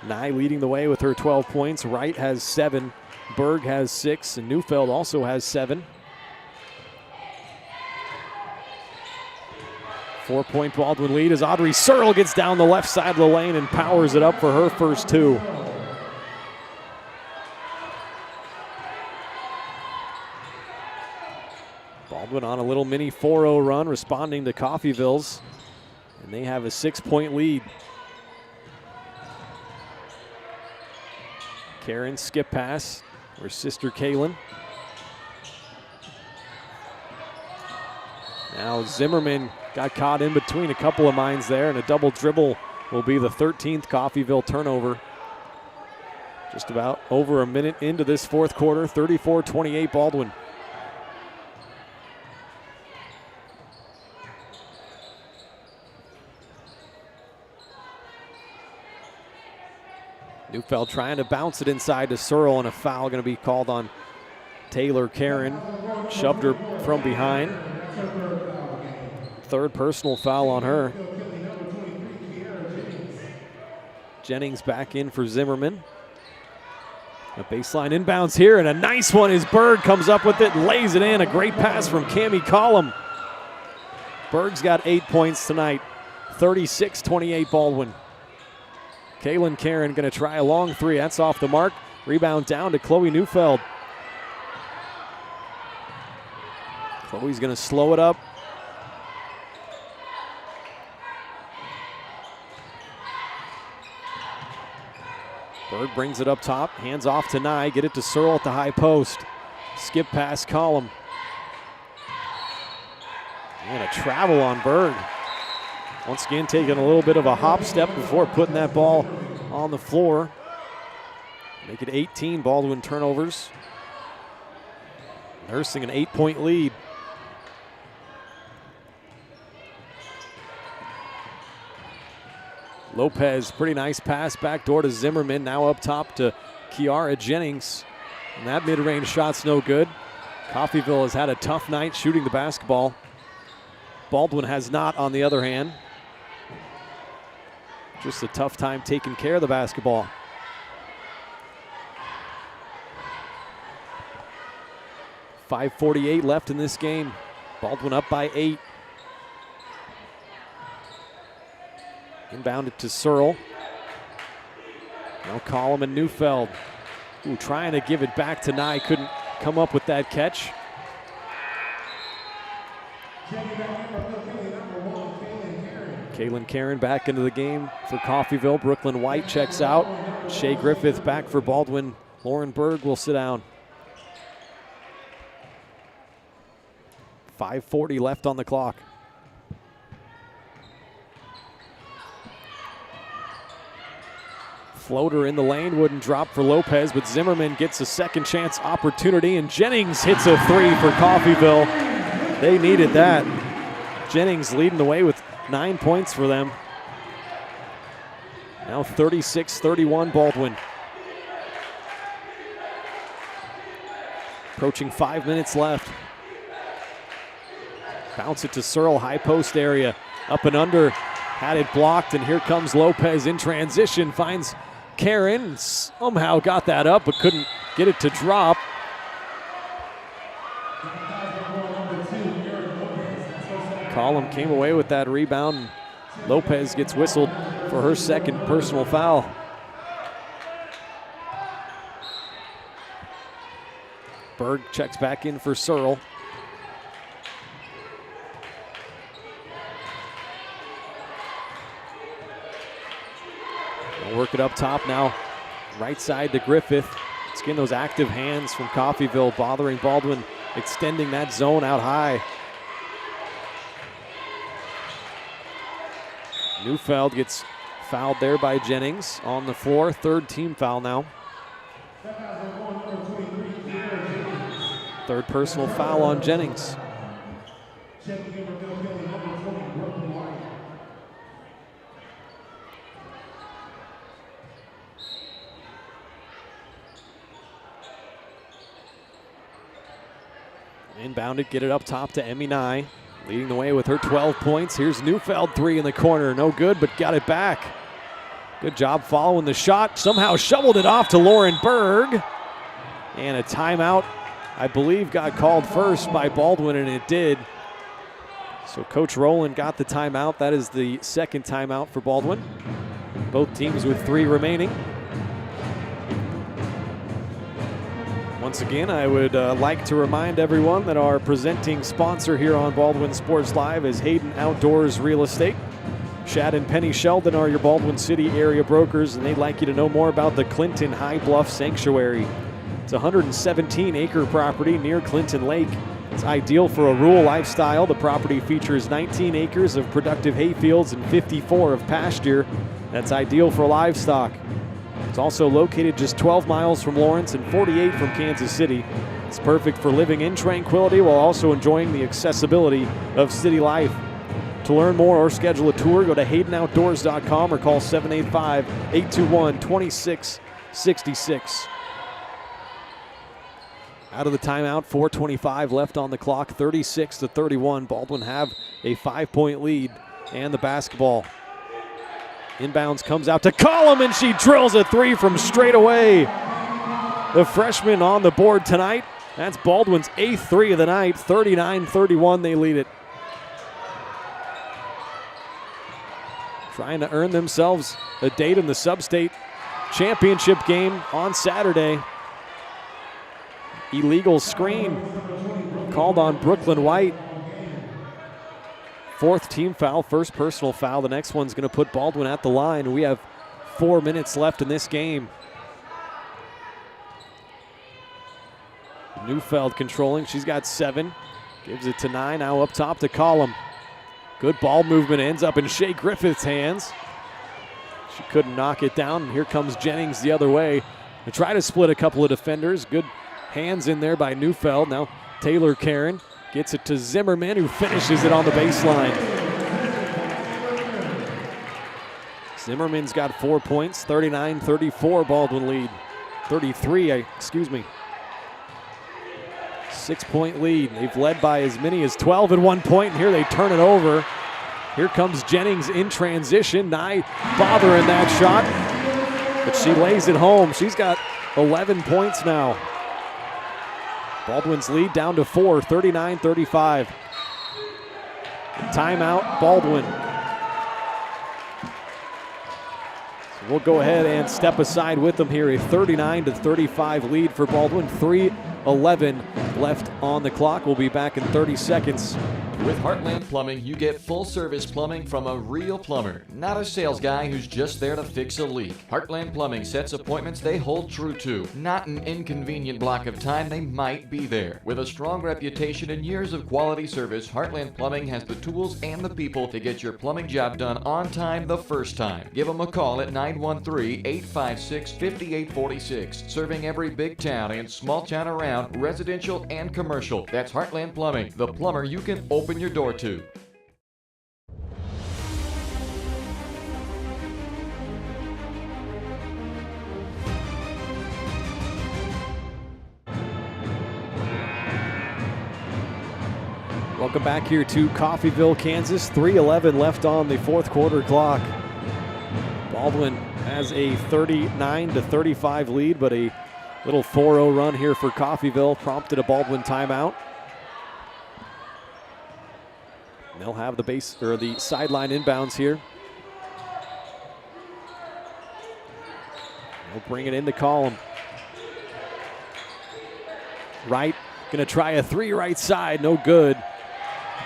Nye leading the way with her 12 points. Wright has 7, Berg has 6, and Neufeld also has 7. 4-point Baldwin lead as Audrey Searle gets down the left side of the lane and powers it up for her first 2. Baldwin on a little mini 4-0 run, responding to Coffeyville's, and they have a 6-point lead. Karen skip pass, her sister Kaylin. Now Zimmerman got caught in between a couple of minds there, and a double dribble will be the 13th Coffeyville turnover. Just about over a minute into this fourth quarter, 34-28 Baldwin. Neufeld trying to bounce it inside to Searle, and a foul going to be called on Taylor Karen. Shoved her from behind. Third personal foul on her. Jennings back in for Zimmerman. A baseline inbounds here, and a nice one as Berg comes up with it, lays it in. A great pass from Cammie Collum. Berg's got 8 points tonight. 36-28 Baldwin. Kaylin Karen going to try a long 3. That's off the mark. Rebound down to Chloe Neufeld. Chloe's going to slow it up. Berg brings it up top. Hands off to Nye. Get it to Searle at the high post. Skip past Collum. And a travel on Berg. Once again, taking a little bit of a hop step before putting that ball on the floor. Make it 18 Baldwin turnovers. Nursing an 8-point lead. Lopez, pretty nice pass back door to Zimmerman. Now up top to Kiara Jennings. And that mid-range shot's no good. Coffeyville has had a tough night shooting the basketball. Baldwin has not, on the other hand. Just a tough time taking care of the basketball. .548 left in this game. Baldwin up by 8. Inbounded to Searle. Now Collum and Neufeld. Ooh, trying to give it back to Nye. Couldn't come up with that catch. Kaylin Karen back into the game for Coffeyville. Brooklyn White checks out. Shea Griffith back for Baldwin. Lauren Berg will sit down. 5:40 left on the clock. Floater in the lane, wouldn't drop for Lopez, but Zimmerman gets a second chance opportunity, and Jennings hits a 3 for Coffeyville. They needed that. Jennings leading the way with 9 points for them. Now 36-31 Baldwin. Approaching 5 minutes left. Bounce it to Searle, high post area. Up and under, had it blocked, and here comes Lopez in transition. Finds Karen, somehow got that up, but couldn't get it to drop. Collum came away with that rebound. Lopez gets whistled for her second personal foul. Berg checks back in for Searle. They'll work it up top now. Right side to Griffith. It's getting those active hands from Coffeyville, bothering Baldwin, extending that zone out high. Neufeld gets fouled there by Jennings on the floor. Third team foul now. Third personal foul on Jennings. Inbounded, get it up top to Emmy Nye. Leading the way with her 12 points. Here's Neufeld, 3 in the corner. No good, but got it back. Good job following the shot. Somehow shoveled it off to Lauren Berg. And a timeout, I believe, got called first by Baldwin, and it did. So Coach Rowland got the timeout. That is the second timeout for Baldwin. Both teams with 3 remaining. Once again, I would like to remind everyone that our presenting sponsor here on Baldwin Sports Live is Hayden Outdoors Real Estate. Shad and Penny Sheldon are your Baldwin City area brokers, and they'd like you to know more about the Clinton High Bluff Sanctuary. It's a 117-acre property near Clinton Lake. It's ideal for a rural lifestyle. The property features 19 acres of productive hayfields and 54 of pasture. That's ideal for livestock. It's also located just 12 miles from Lawrence and 48 from Kansas City. It's perfect for living in tranquility while also enjoying the accessibility of city life. To learn more or schedule a tour, go to HaydenOutdoors.com or call 785-821-2666. Out of the timeout, 4:25 left on the clock, 36-31. Baldwin have a 5-point lead and the basketball. Inbounds comes out to Collum, and she drills a 3 from straight away. The freshman on the board tonight. That's Baldwin's 8th 3 of the night. 39-31, they lead it. Trying to earn themselves a date in the sub-state championship game on Saturday. Illegal screen called on Brooklyn White. 4th team foul, first personal foul. The next one's going to put Baldwin at the line. We have 4 minutes left in this game. Neufeld controlling. She's got 7. Gives it to Nye. Now up top to Collum. Good ball movement. Ends up in Shea Griffith's hands. She couldn't knock it down. And here comes Jennings the other way. They try to split a couple of defenders. Good hands in there by Neufeld. Now Taylor Karen gets it to Zimmerman, who finishes it on the baseline. Zimmerman's got 4 points, 39-34 Baldwin lead. 33, excuse me. 6-point lead. They've led by as many as 12 at one point, and here they turn it over. Here comes Jennings in transition. Nye bothering that shot, but she lays it home. She's got 11 points now. Baldwin's lead down to 4, 39-35. Timeout, Baldwin. So we'll go ahead and step aside with them here. A 39-35 lead for Baldwin. 3:11 left on the clock. We'll be back in 30 seconds. With Heartland Plumbing, you get full-service plumbing from a real plumber, not a sales guy who's just there to fix a leak. Heartland Plumbing sets appointments they hold true to, not an inconvenient block of time they might be there. With a strong reputation and years of quality service, Heartland Plumbing has the tools and the people to get your plumbing job done on time the first time. Give them a call at 913-856-5846, serving every big town and small town around, residential and commercial. That's Heartland Plumbing, the plumber you can open your door to. Welcome back here to Coffeyville, Kansas. 3:11 left on the fourth quarter clock. Baldwin has a 39-35 lead, but a little 4-0 run here for Coffeyville prompted a Baldwin timeout. They'll have the sideline inbounds here. They'll bring it in the column. Wright gonna try a three right side, no good.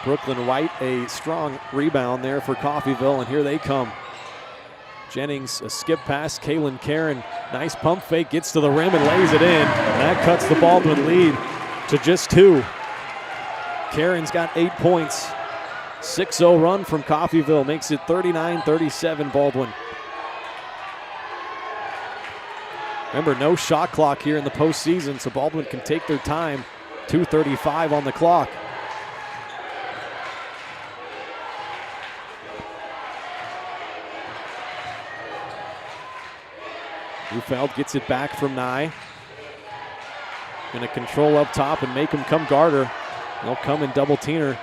Brooklyn White, a strong rebound there for Coffeyville, and here they come. Jennings, a skip pass, Kaylin Karen, nice pump fake, gets to the rim and lays it in. And that cuts the Baldwin lead to just 2. Karen's got 8 points. 6-0 run from Coffeyville makes it 39-37 Baldwin. Remember, no shot clock here in the postseason, so Baldwin can take their time. 2:35 on the clock. Neufeld gets it back from Nye. Gonna control up top and make him come guard her. They'll come and double team her.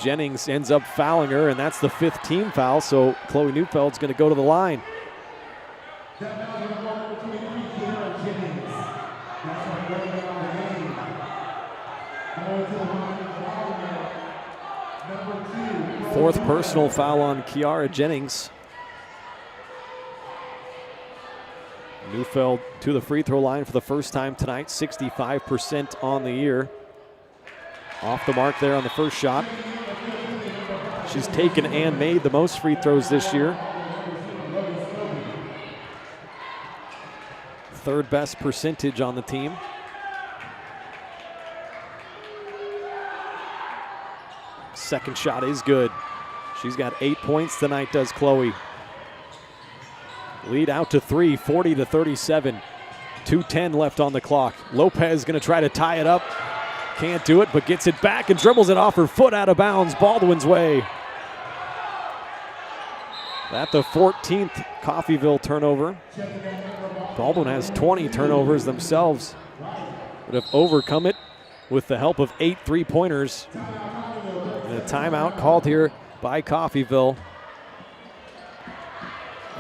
Jennings ends up fouling her, and that's the 5th team foul, so Chloe Neufeld's going to go to the line. Fourth personal foul on Kiara Jennings. Neufeld to the free throw line for the first time tonight, 65% on the year. Off the mark there on the first shot. She's taken and made the most free throws this year. 3rd best percentage on the team. Second shot is good. She's got 8 points tonight, does Chloe. Lead out to 3, 40-37. 2:10 left on the clock. Lopez gonna try to tie it up. Can't do it, but gets it back and dribbles it off her foot out of bounds, Baldwin's way. At the 14th Coffeyville turnover. Baldwin has 20 turnovers themselves, but have overcome it with the help of 8 three-pointers. And a timeout called here by Coffeyville.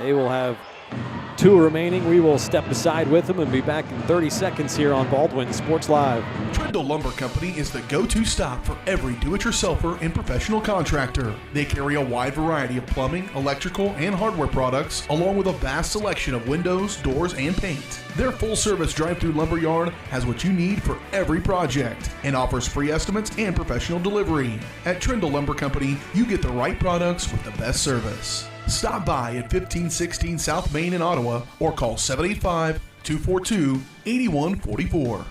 They will have 2 remaining. We will step aside with them and be back in 30 seconds here on Baldwin Sports Live. Trindle Lumber Company is the go-to stop for every do-it-yourselfer and professional contractor. They carry a wide variety of plumbing, electrical, and hardware products, along with a vast selection of windows, doors, and paint. Their full-service drive-through lumber yard has what you need for every project and offers free estimates and professional delivery. At Trindle Lumber Company, you get the right products with the best service. Stop by at 1516 South Main in Ottawa or call 785-242-8144.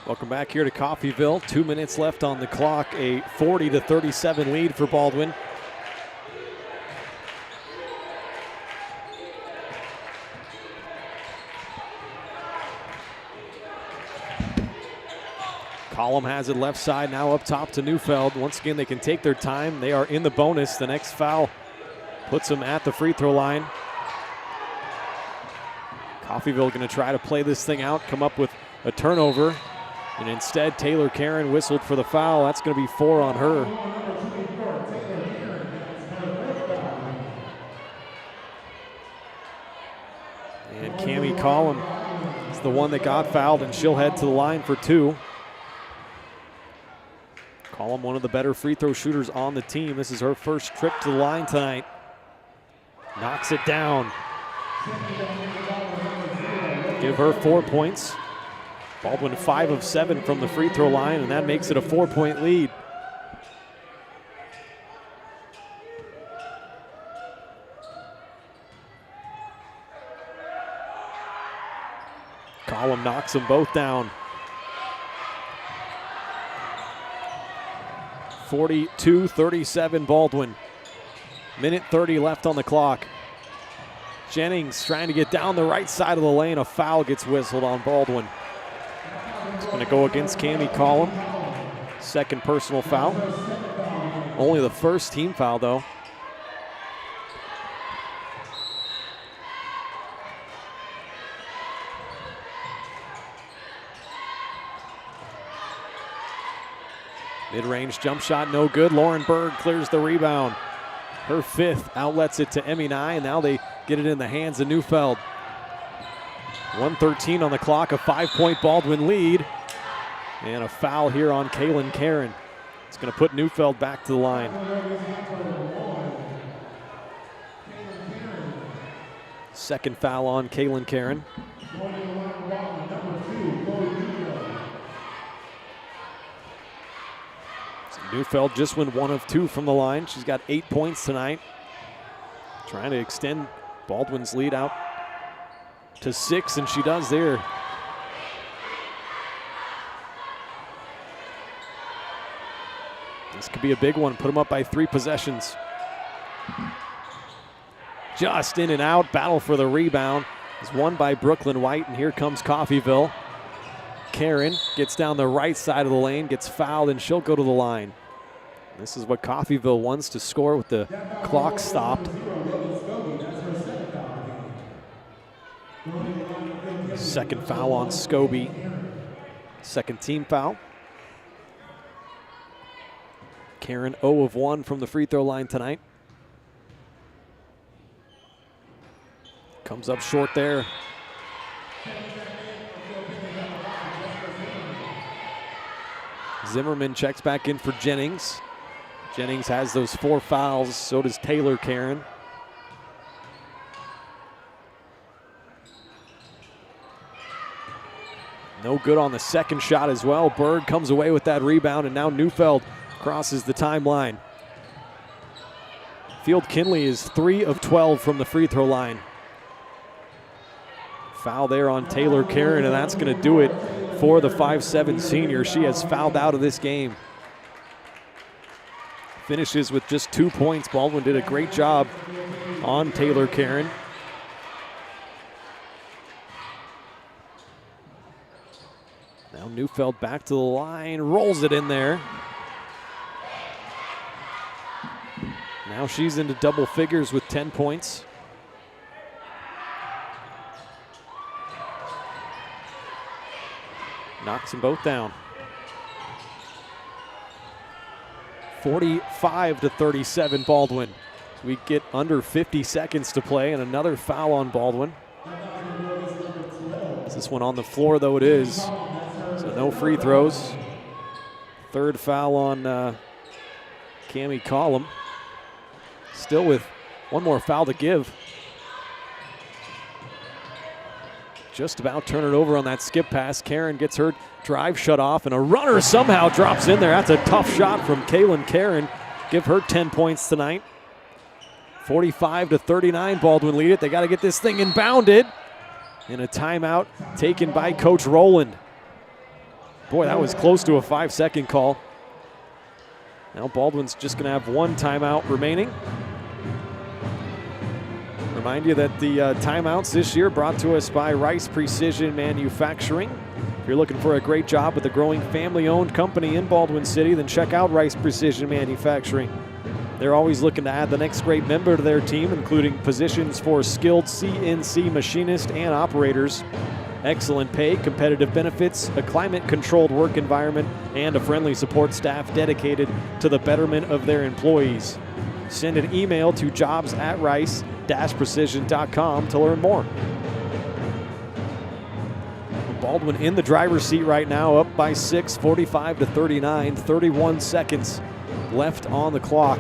Welcome back here to Coffeyville. 2 minutes left on the clock. A 40-37 lead for Baldwin. Collum has it left side, now up top to Neufeld. Once again, they can take their time. They are in the bonus. The next foul puts them at the free throw line. Coffeyville going to try to play this thing out, come up with a turnover. And instead, Taylor Karen whistled for the foul. That's going to be 4 on her. And Cammie Collum is the one that got fouled, and she'll head to the line for 2. Collum, one of the better free throw shooters on the team. This is her first trip to the line tonight. Knocks it down. Give her 4 points. Baldwin 5 of 7 from the free throw line, and that makes it a 4-point lead. Collum knocks them both down. 42-37 Baldwin. Minute 30 left on the clock. Jennings trying to get down the right side of the lane. A foul gets whistled on Baldwin. It's going to go against Cammie Collum. Second personal foul. Only the first team foul, though. Mid-range jump shot, no good. Lauren Berg clears the rebound. Her 5th, outlets it to Emmy Nye, and now they get it in the hands of Neufeld. 1:13 on the clock, a 5-point Baldwin lead. And a foul here on Kaylin Karen. It's going to put Neufeld back to the line. Second foul on Kaylin Karen. Neufeld just went 1 of 2 from the line. She's got 8 points tonight. Trying to extend Baldwin's lead out to 6, and she does there. This could be a big one. Put them up by 3 possessions. Just in and out. Battle for the rebound is won by Brooklyn White, and here comes Coffeyville. Karen gets down the right side of the lane, gets fouled, and she'll go to the line. This is what Coffeyville wants to score with the clock stopped. Second foul on Scobie. Second team foul. Karen 0 of 1 from the free throw line tonight. Comes up short there. Zimmerman checks back in for Jennings. Jennings has those 4 fouls, so does Taylor Karen. No good on the second shot as well. Berg comes away with that rebound, and now Neufeld crosses the timeline. Field Kinley is 3 of 12 from the free throw line. Foul there on Taylor Karen, and that's going to do it for the 5'7" senior. She has fouled out of this game. Finishes with just 2 points. Baldwin did a great job on Taylor Karen. Now Neufeld back to the line, rolls it in there. Now she's into double figures with 10 points. Knocks them both down. 45-37 Baldwin. We get under 50 seconds to play, and another foul on Baldwin. Is this one on the floor, though? It is. So no free throws. Third foul on Cammie Collum. Still with one more foul to give. Just about turn it over on that skip pass. Karen gets her drive shut off, and a runner somehow drops in there. That's a tough shot from Kaylin Karen. Give her 10 points tonight. 45-39, Baldwin lead it. They got to get this thing inbounded. And a timeout taken by Coach Rowland. Boy, that was close to a 5-second call. Now Baldwin's just going to have 1 timeout remaining. Remind you that the timeouts this year brought to us by Rice Precision Manufacturing. you're looking for a great job with a growing family-owned company in Baldwin City, then check out Rice Precision Manufacturing. They're always looking to add the next great member to their team, including positions for skilled CNC machinists and operators. Excellent pay, competitive benefits, a climate-controlled work environment, and a friendly support staff dedicated to the betterment of their employees. Send an email to jobs@rice-precision.com to learn more. Baldwin in the driver's seat right now, up by 6, 45-39, 31 seconds left on the clock.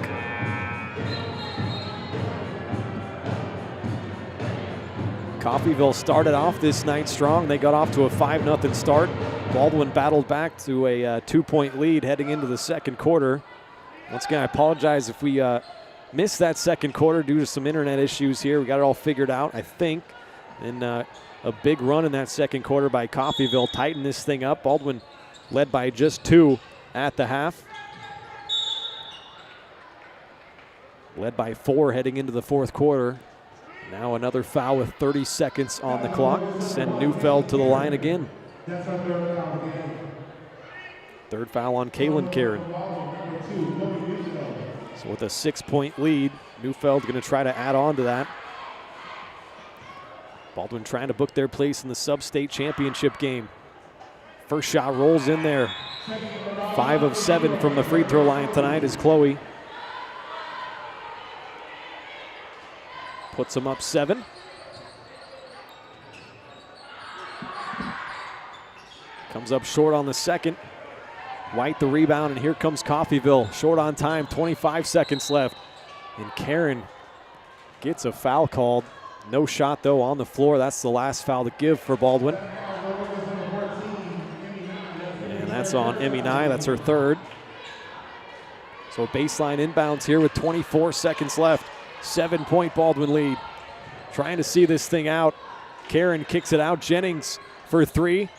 Coffeyville started off this night strong. They got off to a 5-0 start. Baldwin battled back to a 2-point lead heading into the second quarter. Once again, I apologize if we missed that second quarter due to some internet issues here. We got it all figured out, I think. And a big run in that second quarter by Coffeyville tightened this thing up. Baldwin led by just 2 at the half. Led by 4 heading into the fourth quarter. Now another foul with 30 seconds on the clock. Send Neufeld to the line again. Third foul on Kaylin Karen. So with a 6-point lead, Neufeld going to try to add on to that. Baldwin trying to book their place in the sub-state championship game. First shot rolls in there. 5 of 7 from the free throw line tonight is Chloe. Puts them up 7. Comes up short on the second. White the rebound, and here comes Coffeyville. Short on time, 25 seconds left. And Karen gets a foul called. No shot, though, on the floor. That's the last foul to give for Baldwin. And that's on Emmy Nye. That's her third. So baseline inbounds here with 24 seconds left. 7-point Baldwin lead. Trying to see this thing out. Karen kicks it out. Jennings for 3.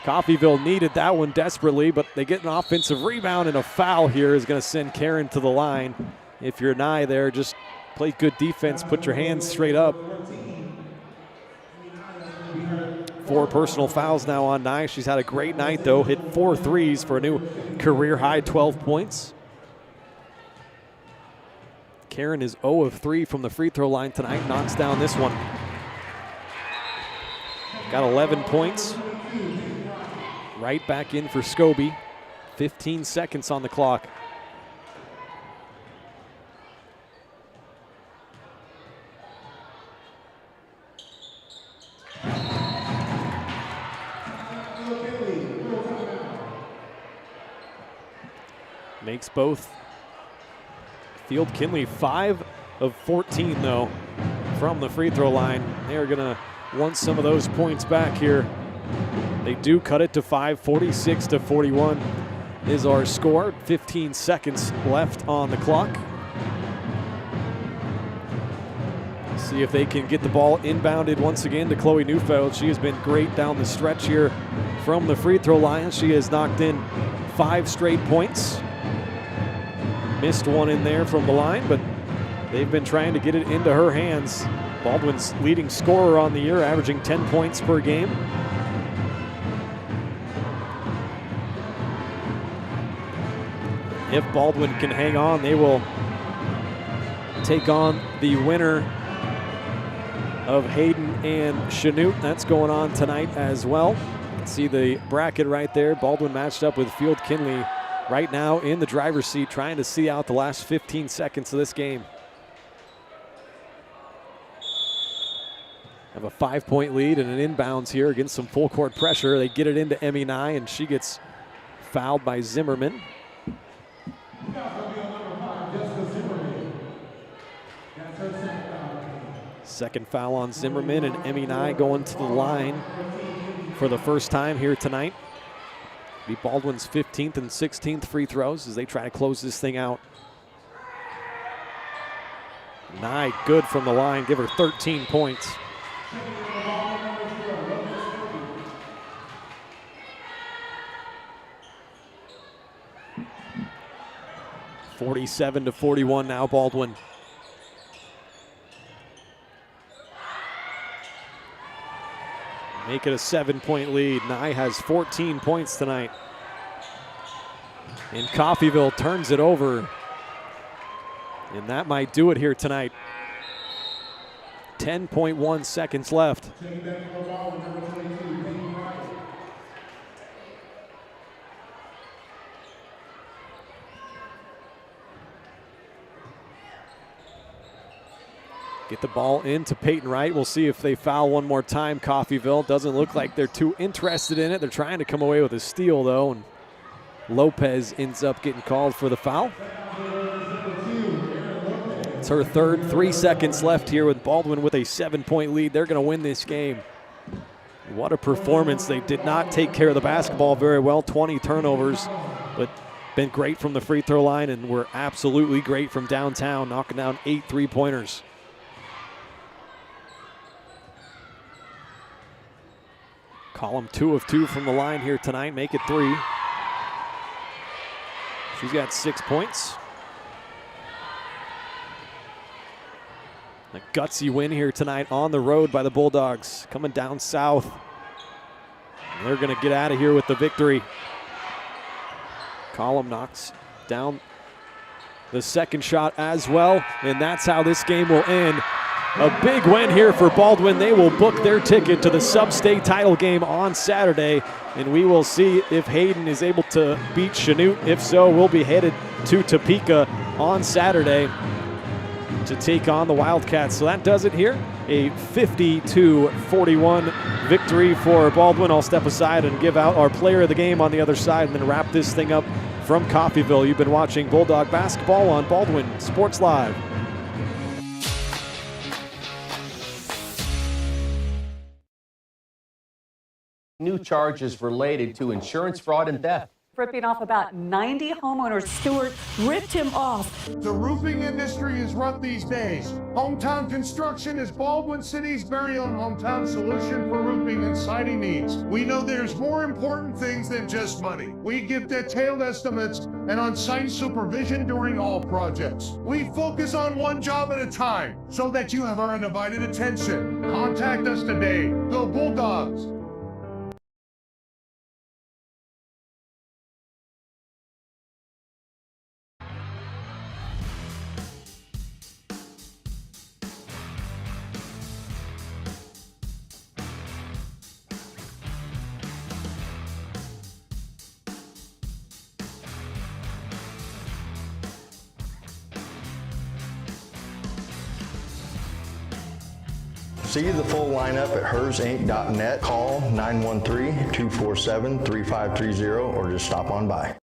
Coffeyville needed that one desperately, but they get an offensive rebound, and a foul here is going to send Karen to the line. If you're Nye there, just play good defense, put your hands straight up. 4 personal fouls now on Nye. She's had a great night, though. Hit 4 threes for a new career-high 12 points. Karen is 0 of 3 from the free throw line tonight, knocks down this one. Got 11 points. Right back in for Scobie. 15 seconds on the clock. Makes both. Field Kinley 5 of 14, though, from the free throw line. They're going to want some of those points back here. They do cut it to 5, 46-41 is our score. 15 seconds left on the clock. See if they can get the ball inbounded once again to Chloe Neufeld. She has been great down the stretch here from the free throw line. She has knocked in 5 straight points. Missed one in there from the line, but they've been trying to get it into her hands. Baldwin's leading scorer on the year, averaging 10 points per game. If Baldwin can hang on, they will take on the winner of Hayden and Chanute. That's going on tonight as well. See the bracket right there. Baldwin matched up with Field Kinley right now in the driver's seat, trying to see out the last 15 seconds of this game. Have a 5-point lead and an inbounds here against some full court pressure. They get it into Emmy Nye, and she gets fouled by Zimmerman. Second foul on Zimmerman, and Emmy Nye going to the line for the first time here tonight. Be Baldwin's 15th and 16th free throws as they try to close this thing out. Nye good from the line, give her 13 points. (47-41) now Baldwin. make it a 7-point lead. Nye has 14 points tonight. And Coffeyville turns it over. And that might do it here tonight. 10.1 seconds left. Get the ball into Peyton Wright. We'll see if they foul one more time, Coffeyville. Doesn't look like they're too interested in it. They're trying to come away with a steal, though, and Lopez ends up getting called for the foul. It's her third. 3 seconds left here with Baldwin with a 7-point lead. They're going to win this game. What a performance. They did not take care of the basketball very well. 20 turnovers, but been great from the free throw line and were absolutely great from downtown, knocking down 8 3-pointers. Collum 2 of 2 from the line here tonight, make it 3. She's got 6 points. A gutsy win here tonight on the road by the Bulldogs, coming down south. And they're going to get out of here with the victory. Collum knocks down the second shot as well, and that's how this game will end. A big win here for Baldwin. They will book their ticket to the sub-state title game on Saturday, and we will see if Hayden is able to beat Chanute. If so, we'll be headed to Topeka on Saturday to take on the Wildcats. So that does it here. A 50-41 victory for Baldwin. I'll step aside and give out our player of the game on the other side and then wrap this thing up from Coffeyville. You've been watching Bulldog basketball on Baldwin Sports Live. New charges related to insurance fraud and theft. Ripping off about 90 homeowners. Stewart ripped him off. The roofing industry is rough these days. Hometown Construction is Baldwin City's very own hometown solution for roofing and siding needs. We know there's more important things than just money. We give detailed estimates and on-site supervision during all projects. We focus on one job at a time so that you have our undivided attention. Contact us today. Go Bulldogs! See the full lineup at hersinc.net. Call 913-247-3530 or just stop on by.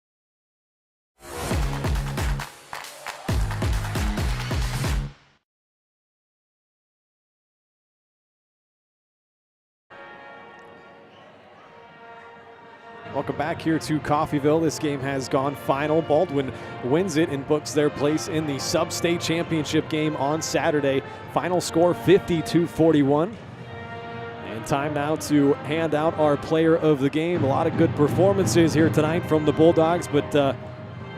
Welcome back here to Coffeyville. This game has gone final. Baldwin wins it and books their place in the sub-state championship game on Saturday. Final score 50-41. And time now to hand out our player of the game. A lot of good performances here tonight from the Bulldogs, but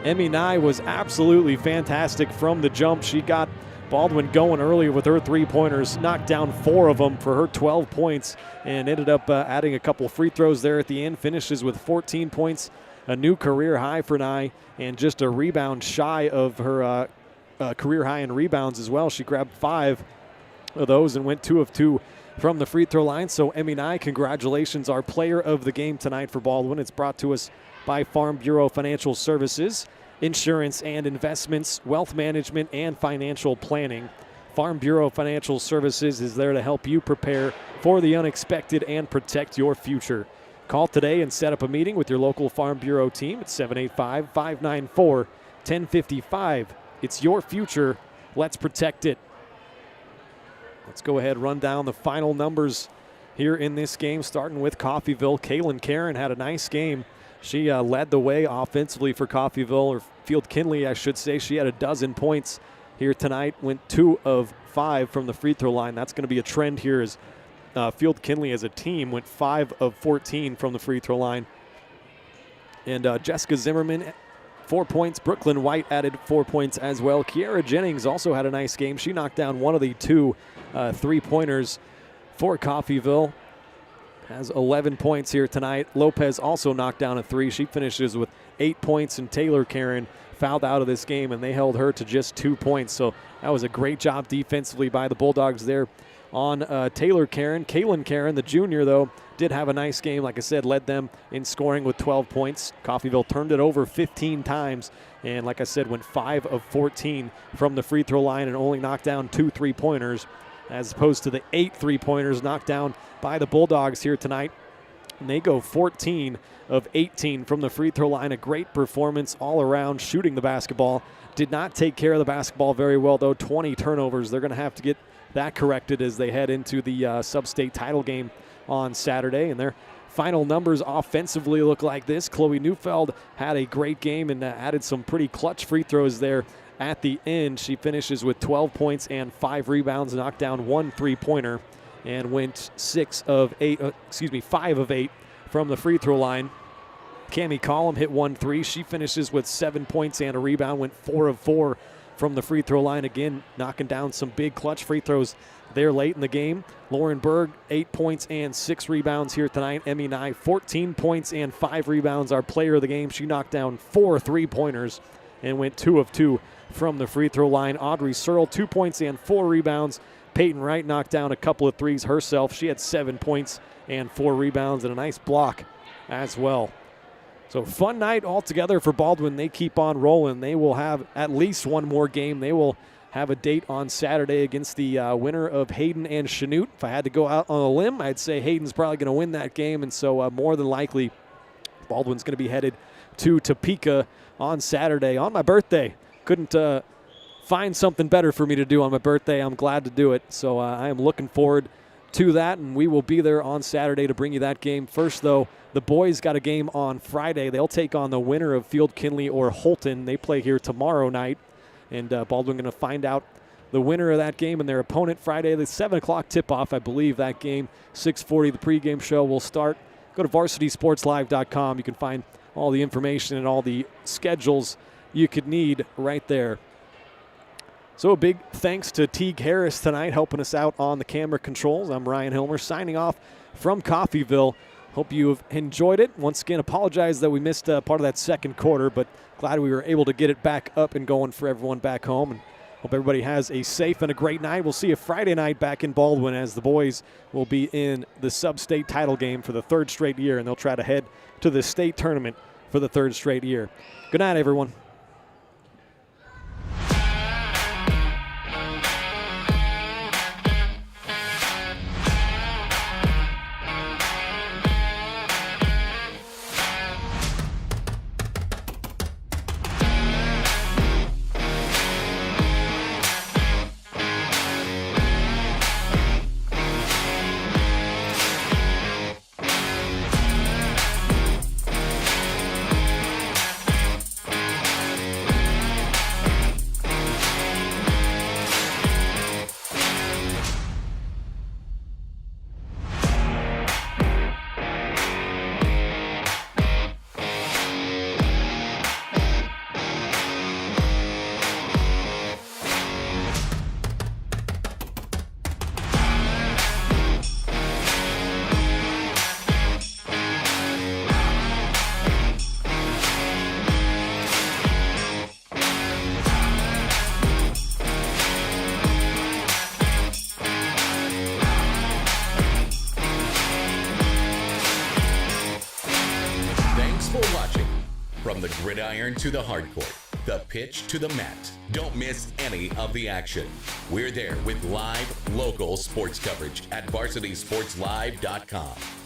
Emmy Nye was absolutely fantastic from the jump. She got Baldwin going early with her 3-pointers, knocked down 4 of them for her 12 points, and ended up adding a couple free throws there at the end. Finishes with 14 points, a new career high for Nye, and just a rebound shy of her career high in rebounds as well. She grabbed 5 of those and went 2 of 2 from the free throw line. So Emmy Nye, congratulations, our player of the game tonight for Baldwin. It's brought to us by Farm Bureau Financial Services. Insurance and investments, wealth management, and financial planning. Farm Bureau Financial Services is there to help you prepare for the unexpected and protect your future. Call today and set up a meeting with your local Farm Bureau team at 785-594-1055. It's your future. Let's protect it. Let's go ahead and run down the final numbers here in this game, starting with Coffeyville. Kaylin Karen had a nice game. She led the way offensively for Coffeyville, or Field Kinley, I should say. She had a dozen points here tonight, went 2 of 5 from the free throw line. That's going to be a trend here as Field Kinley as a team went 5 of 14 from the free throw line. And Jessica Zimmerman, 4 points. Brooklyn White added 4 points as well. Kiara Jennings also had a nice game. She knocked down one of the 2 3-pointers for Coffeyville. has 11 points here tonight. Lopez also knocked down a 3. She finishes with 8 points, and Taylor Karen fouled out of this game, and they held her to just 2 points. So that was a great job defensively by the Bulldogs there on Taylor Karen. Kaylin Karen, the junior, though, did have a nice game. Like I said, led them in scoring with 12 points. Coffeyville turned it over 15 times, and like I said, went 5 of 14 from the free throw line and only knocked down 2 3-pointers, as opposed to the 8 3-pointers knocked down by the Bulldogs here tonight. And they go 14 of 18 from the free throw line. A great performance all around shooting the basketball. Did not take care of the basketball very well, though. 20 turnovers. They're going to have to get that corrected as they head into the sub-state title game on Saturday. And their final numbers offensively look like this. Chloe Neufeld had a great game and added some pretty clutch free throws there at the end. She finishes with 12 points and 5 rebounds, knocked down 1 3-pointer, and went 5 of 8 from the free throw line. Cammie Collum hit 1 3. She finishes with 7 points and a rebound, went 4 of 4 from the free throw line. Again, knocking down some big clutch free throws there late in the game. Lauren Berg, 8 points and 6 rebounds here tonight. Emmy Nye, 14 points and 5 rebounds, our player of the game. She knocked down 4 3-pointers and went 2 of 2 from the free throw line. Audrey Searle, 2 points and 4 rebounds. Peyton Wright knocked down a couple of threes herself. She had 7 points and 4 rebounds and a nice block as well. So fun night altogether for Baldwin. They keep on rolling. They will have at least one more game. They will have a date on Saturday against the winner of Hayden and Chanute. If I had to go out on a limb, I'd say Hayden's probably going to win that game, and so more than likely Baldwin's going to be headed to Topeka on Saturday on my birthday. Couldn't find something better for me to do on my birthday. I'm glad to do it, so I am looking forward to that, and we will be there on Saturday to bring you that game. First, though, the boys got a game on Friday. They'll take on the winner of Field Kinley or Holton. They play here tomorrow night, and Baldwin going to find out the winner of that game and their opponent Friday. The 7 o'clock tip-off, I believe, that game. 6:40, the pregame show will start. Go to varsitysportslive.com. You can find all the information and all the schedules you could need right there. So a big thanks to Teague Harris tonight, helping us out on the camera controls. I'm Ryan Hilmer, signing off from Coffeyville. Hope you've enjoyed it. Once again, apologize that we missed part of that second quarter, but glad we were able to get it back up and going for everyone back home. And hope everybody has a safe and a great night. We'll see you Friday night back in Baldwin, as the boys will be in the sub-state title game for the 3rd straight year, and they'll try to head to the state tournament for the 3rd straight year. Good night, everyone. From the gridiron to the hardcourt, the pitch to the mat. Don't miss any of the action. We're there with live, local sports coverage at varsitysportslive.com.